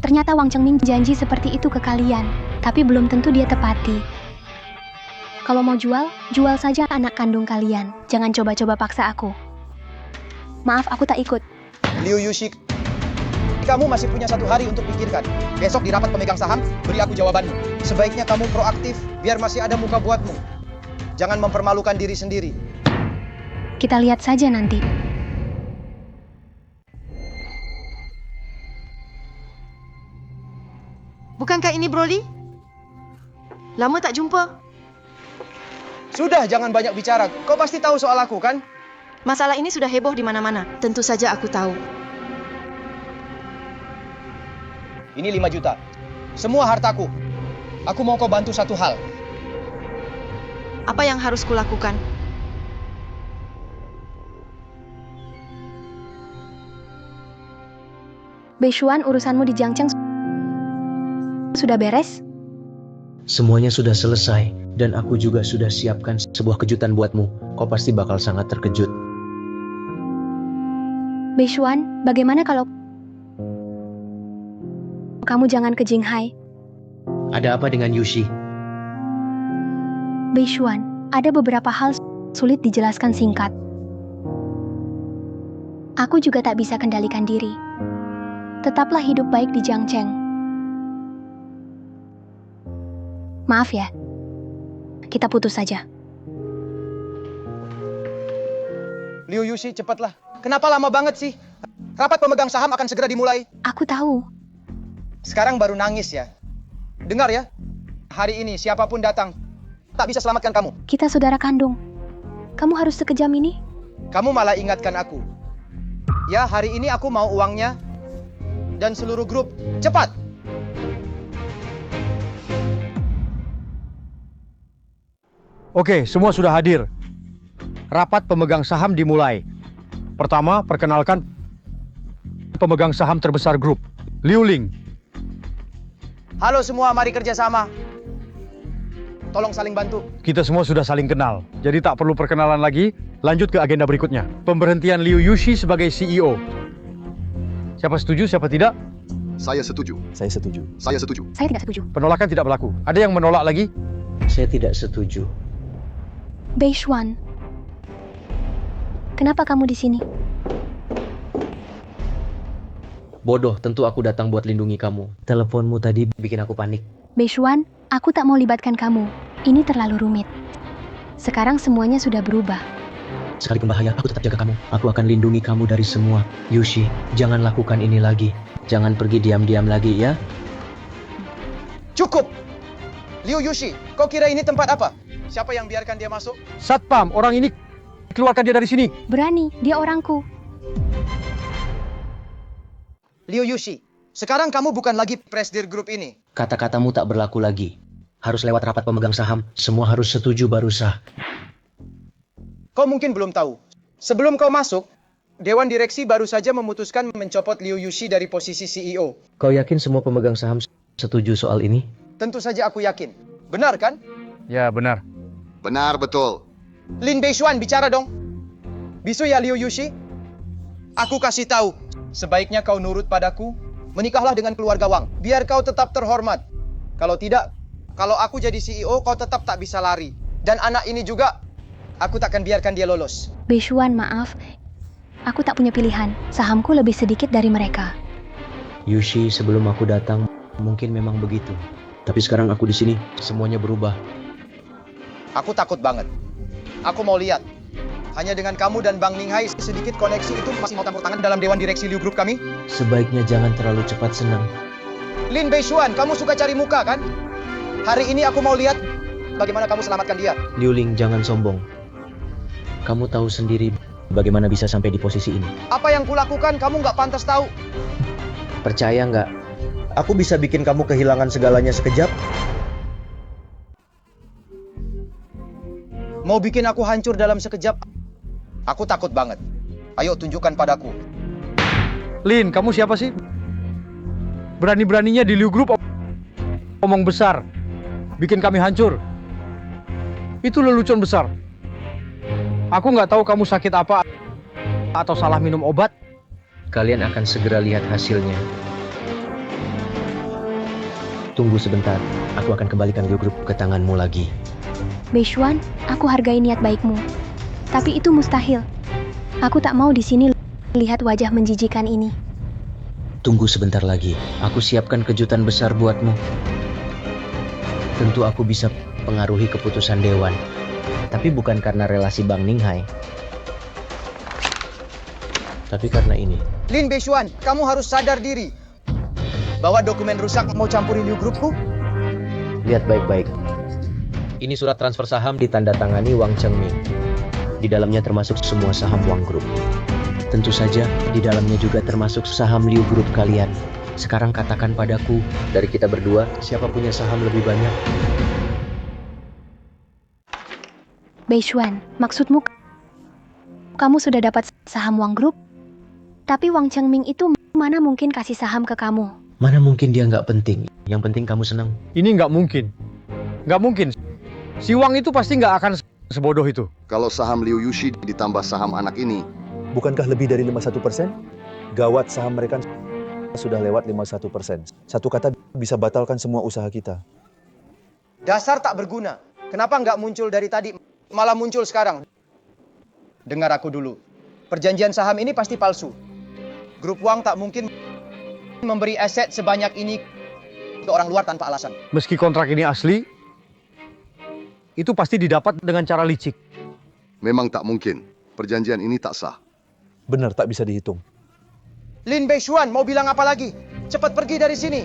Ternyata Wang Chengming janji seperti itu ke kalian, tapi belum tentu dia tepati. Kalau mau jual saja anak kandung kalian. Jangan coba-coba paksa aku. Maaf, aku tak ikut. Liu Yushi, kamu masih punya 1 hari untuk pikirkan. Besok di rapat pemegang saham, beri aku jawabanmu. Sebaiknya kamu proaktif, biar masih ada muka buatmu. Jangan mempermalukan diri sendiri. Kita lihat saja nanti. Bukankah ini Broly? Lama tak jumpa. Sudah, jangan banyak bicara. Kau pasti tahu soal aku, kan? Masalah ini sudah heboh di mana-mana. Tentu saja aku tahu. Ini 5 juta. Semua hartaku. Aku mau kau bantu satu hal. Apa yang harus kulakukan? Beishuan, urusanmu di Jiangcheng sudah beres? Semuanya sudah selesai, dan aku juga sudah siapkan sebuah kejutan buatmu. Kau pasti bakal sangat terkejut. Beishuan, bagaimana kalau kamu jangan ke Jinghai? Ada apa dengan Yushi? Beishuan, ada beberapa hal sulit dijelaskan singkat. Aku juga tak bisa kendalikan diri. Tetaplah hidup baik di Jiangcheng. Maaf ya, kita putus saja. Liu Yushi, cepatlah. Kenapa lama banget sih? Rapat pemegang saham akan segera dimulai. Aku tahu. Sekarang baru nangis ya. Dengar ya, hari ini siapapun datang, tak bisa selamatkan kamu. Kita saudara kandung. Kamu harus sekejam ini? Kamu malah ingatkan aku. Ya, hari ini aku mau uangnya dan seluruh grup. Cepat! Oke, semua sudah hadir. Rapat pemegang saham dimulai. Pertama, perkenalkan pemegang saham terbesar grup, Liu Ling. Halo semua, mari kerjasama. Tolong saling bantu. Kita semua sudah saling kenal, jadi tak perlu perkenalan lagi. Lanjut ke agenda berikutnya. Pemberhentian Liu Yushi sebagai CEO. Siapa setuju, siapa tidak? Saya setuju. Saya setuju. Saya setuju. Saya tidak setuju. Penolakan tidak berlaku. Ada yang menolak lagi? Saya tidak setuju. Beishuan, kenapa kamu di sini? Bodoh, tentu aku datang buat lindungi kamu. Teleponmu tadi bikin aku panik. Beishuan, aku tak mau libatkan kamu. Ini terlalu rumit. Sekarang semuanya sudah berubah. Sekalipun bahaya, aku tetap jaga kamu. Aku akan lindungi kamu dari semua. Yushi, jangan lakukan ini lagi. Jangan pergi diam-diam lagi ya. Cukup! Liu Yushi, kau kira ini tempat apa? Siapa yang biarkan dia masuk? Satpam, orang ini keluarkan dia dari sini. Berani, dia orangku. Liu Yushi, sekarang kamu bukan lagi presidir grup ini. Kata-katamu tak berlaku lagi. Harus lewat rapat pemegang saham. Semua harus setuju baru sah. Kau mungkin belum tahu. Sebelum kau masuk, Dewan Direksi baru saja memutuskan mencopot Liu Yushi dari posisi CEO. Kau yakin semua pemegang saham setuju soal ini? Tentu saja aku yakin. Benar kan? Ya, benar. Benar betul. Lin Beishuan bicara dong. Bisu ya Liu Yushi? Aku kasih tahu. Sebaiknya kau nurut padaku. Menikahlah dengan keluarga Wang. Biar kau tetap terhormat. Kalau tidak, kalau aku jadi CEO, kau tetap tak bisa lari. Dan anak ini juga, aku takkan biarkan dia lolos. Beishuan, maaf. Aku tak punya pilihan. Sahamku lebih sedikit dari mereka. Yushi, sebelum aku datang, mungkin memang begitu. Tapi sekarang aku di sini, semuanya berubah. Aku takut banget. Aku mau lihat. Hanya dengan kamu dan Bang Ninghai sedikit koneksi itu masih mau campur tangan dalam Dewan Direksi Liu Group kami? Sebaiknya jangan terlalu cepat senang. Lin Beishuan, kamu suka cari muka kan? Hari ini aku mau lihat bagaimana kamu selamatkan dia. Liu Ling, jangan sombong. Kamu tahu sendiri bagaimana bisa sampai di posisi ini. Apa yang kulakukan kamu nggak pantas tahu. Percaya nggak? Aku bisa bikin kamu kehilangan segalanya sekejap. Mau bikin aku hancur dalam sekejap? Aku takut banget. Ayo tunjukkan padaku. Lin, kamu siapa sih? Berani-beraninya di Liu Group omong besar. Bikin kami hancur. Itu lelucon besar. Aku nggak tahu kamu sakit apa atau salah minum obat. Kalian akan segera lihat hasilnya. Tunggu sebentar, aku akan kembalikan Liu Group ke tanganmu lagi. Beishuan, aku hargai niat baikmu. Tapi itu mustahil. Aku tak mau di sini lihat wajah menjijikan ini. Tunggu sebentar lagi, aku siapkan kejutan besar buatmu. Tentu aku bisa pengaruhi keputusan Dewan. Tapi bukan karena relasi Bang Ninghai. Tapi karena ini. Lin Beishuan, kamu harus sadar diri. Bahwa dokumen rusak mau campuri Liu Groupku? Lihat baik-baik. Ini surat transfer saham ditandatangani Wang Chengming. Di dalamnya termasuk semua saham Wang Group. Tentu saja, di dalamnya juga termasuk saham Liu Group kalian. Sekarang katakan padaku, dari kita berdua, siapa punya saham lebih banyak? Beishuan, maksudmu kamu sudah dapat saham Wang Group? Tapi Wang Chengming itu mana mungkin kasih saham ke kamu? Mana mungkin dia nggak penting. Yang penting kamu senang. Ini nggak mungkin. Nggak mungkin. Si Wang itu pasti nggak akan sebodoh itu. Kalau saham Liu Yushi ditambah saham anak ini, Bukankah lebih dari 51%? Gawat, saham mereka sudah lewat 51%. Satu kata bisa batalkan semua usaha kita. Dasar tak berguna. Kenapa nggak muncul dari tadi, malah muncul sekarang? Dengar aku dulu. Perjanjian saham ini pasti palsu. Grup Wang tak mungkin memberi aset sebanyak ini ke orang luar tanpa alasan. Meski kontrak ini asli, itu pasti didapat dengan cara licik. memang tak mungkin. Perjanjian ini tak sah. Benar, tak bisa dihitung. Lin Beishuan, mau bilang apa lagi? Cepat pergi dari sini.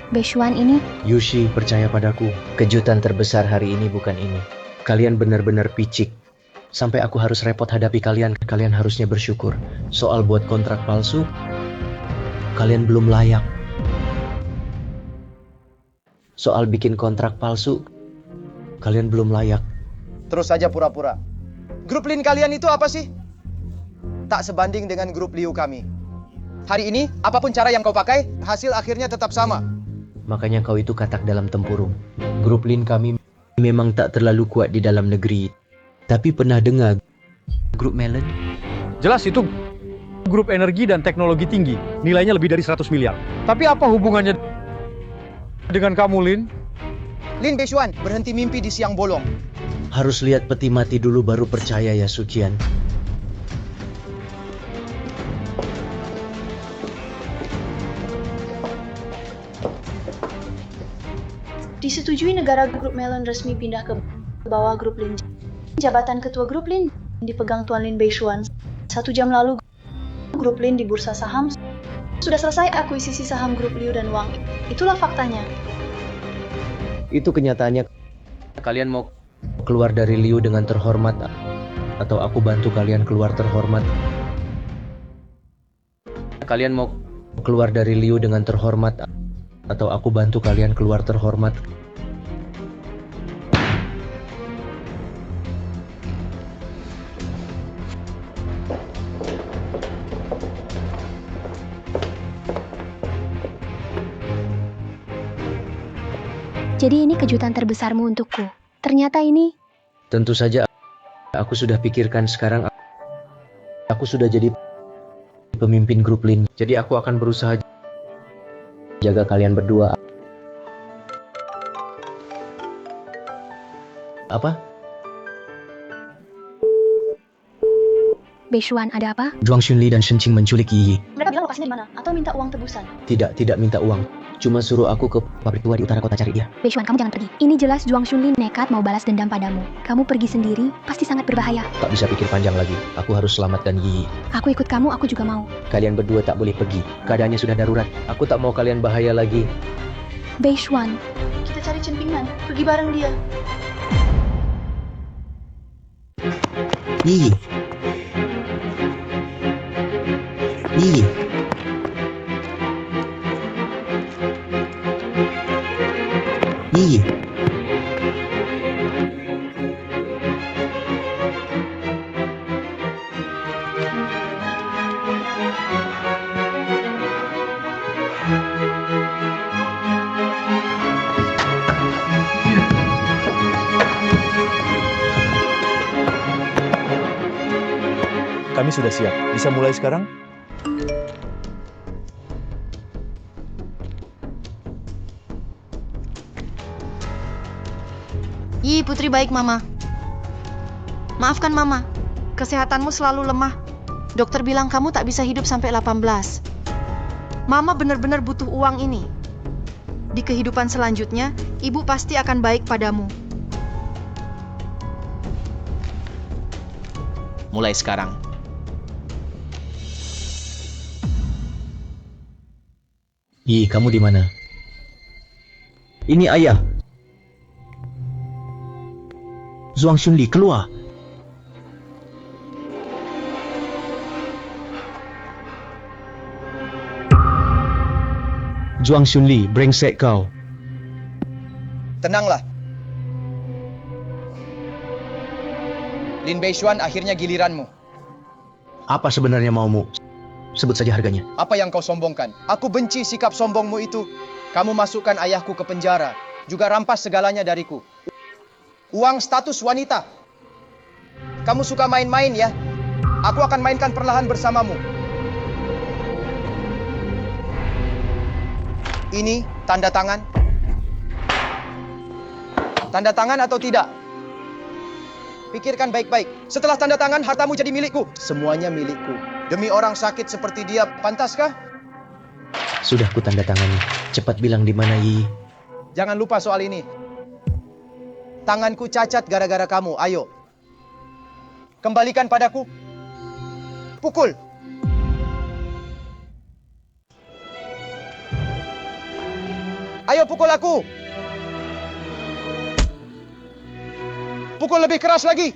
Beishuan ini, Yushi, percaya padaku. Kejutan terbesar hari ini bukan ini. Kalian benar-benar picik. Sampai aku harus repot hadapi kalian. Kalian harusnya bersyukur. Soal buat kontrak palsu, kalian belum layak. Soal bikin kontrak palsu, kalian belum layak. Terus saja pura-pura. Grup Lin kalian itu apa sih? Tak sebanding dengan grup Liu kami. Hari ini, apapun cara yang kau pakai, hasil akhirnya tetap sama. Makanya kau itu katak dalam tempurung. Grup Lin kami memang tak terlalu kuat di dalam negeri. Tapi pernah dengar grup Melon? Jelas itu grup energi dan teknologi tinggi. Nilainya lebih dari 100 miliar. Tapi apa hubungannya dengan kamu, Lin? Lin Beishuan, berhenti mimpi di siang bolong. Harus lihat peti mati dulu baru percaya ya, Sukian. Disetujui negara grup Melon resmi pindah ke bawah grup Lin. Jabatan ketua grup Lin dipegang Tuan Lin Beishuan. 1 jam lalu grup Lin di bursa saham sudah selesai akuisisi saham grup Liu dan Wang. Itulah faktanya. Itu kenyataannya. Kalian mau keluar dari Liu dengan terhormat atau aku bantu kalian keluar terhormat? Kalian mau keluar dari Liu dengan terhormat atau aku bantu kalian keluar terhormat? Jadi ini kejutan terbesarmu untukku. Ternyata ini... Tentu saja aku sudah pikirkan sekarang aku sudah jadi pemimpin grup Lin. Jadi aku akan berusaha jaga kalian berdua. Apa? Beishuan, ada apa? Zhuang Xunli dan Shen Qing menculik Yi. Mereka bilang lokasinya di mana? Atau minta uang tebusan? Tidak minta uang. Cuma suruh aku ke pabrik tua di utara kota cari dia. Beishuan, kamu jangan pergi. Ini jelas Zhuang Xunlin nekat mau balas dendam padamu. Kamu pergi sendiri, pasti sangat berbahaya. Tak bisa pikir panjang lagi. Aku harus selamatkan Yi. Aku ikut kamu, aku juga mau. Kalian berdua tak boleh pergi. Keadaannya sudah darurat. Aku tak mau kalian bahaya lagi. Beishuan, Kita cari Chen Pingnan. Pergi bareng dia. Yi. Yi. Yi. Kami sudah siap. Bisa mulai sekarang? Yi, putri baik mama. Maafkan mama, kesehatanmu selalu lemah. Dokter bilang kamu tak bisa hidup sampai 18. Mama benar-benar butuh uang ini. Di kehidupan selanjutnya, ibu pasti akan baik padamu. Mulai sekarang. Yi, kamu di mana? Ini ayah. Zhuang Xunli, keluar. Zhuang Xunli, brengsek kau. Tenanglah. Lin Beishuan, akhirnya giliranmu. Apa sebenarnya maumu? Sebut saja harganya. Apa yang kau sombongkan? Aku benci sikap sombongmu itu. Kamu masukkan ayahku ke penjara, juga rampas segalanya dariku. Uang status wanita. Kamu suka main-main ya? Aku akan mainkan perlahan bersamamu. Ini tanda tangan. Tanda tangan atau tidak? Pikirkan baik-baik. Setelah tanda tangan, hartamu jadi milikku. Semuanya milikku. Demi orang sakit seperti dia, pantaskah? Sudah ku tanda tangani. Cepat bilang di mana Yi. Jangan lupa soal ini. Tanganku cacat gara-gara kamu. Ayo. Kembalikan padaku. Pukul. Ayo pukul aku. Pukul lebih keras lagi.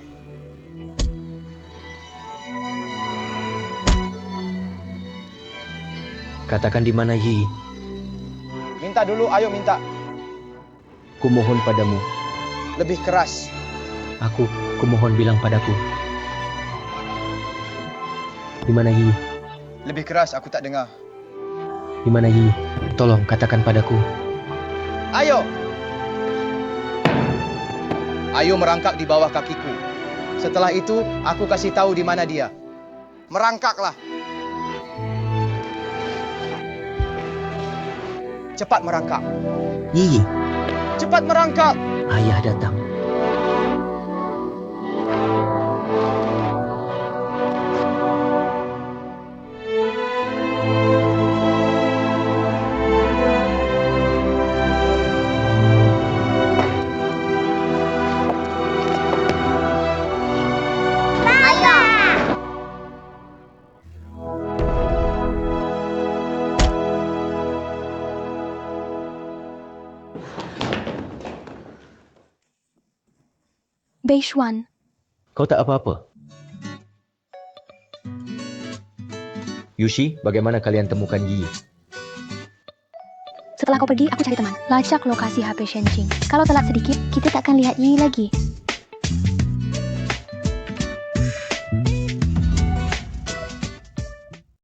Katakan di mana Yi. Minta dulu, ayo minta. Kumohon padamu. Lebih keras. Kumohon bilang padaku. Di mana Yi? Lebih keras, aku tak dengar. Di mana Yi? Tolong katakan padaku. Ayo. Ayo merangkak di bawah kakiku. Setelah itu, aku kasih tahu di mana dia. Merangkaklah. Cepat merangkak. Yi. Cepat merangkak. Ayah datang. Beishuan, Kau tak apa-apa? Yushi, bagaimana kalian temukan Yi? setelah kau pergi, aku cari teman. Lacak lokasi HP Shenjing. Kalau telat sedikit, kita tak akan lihat Yi lagi.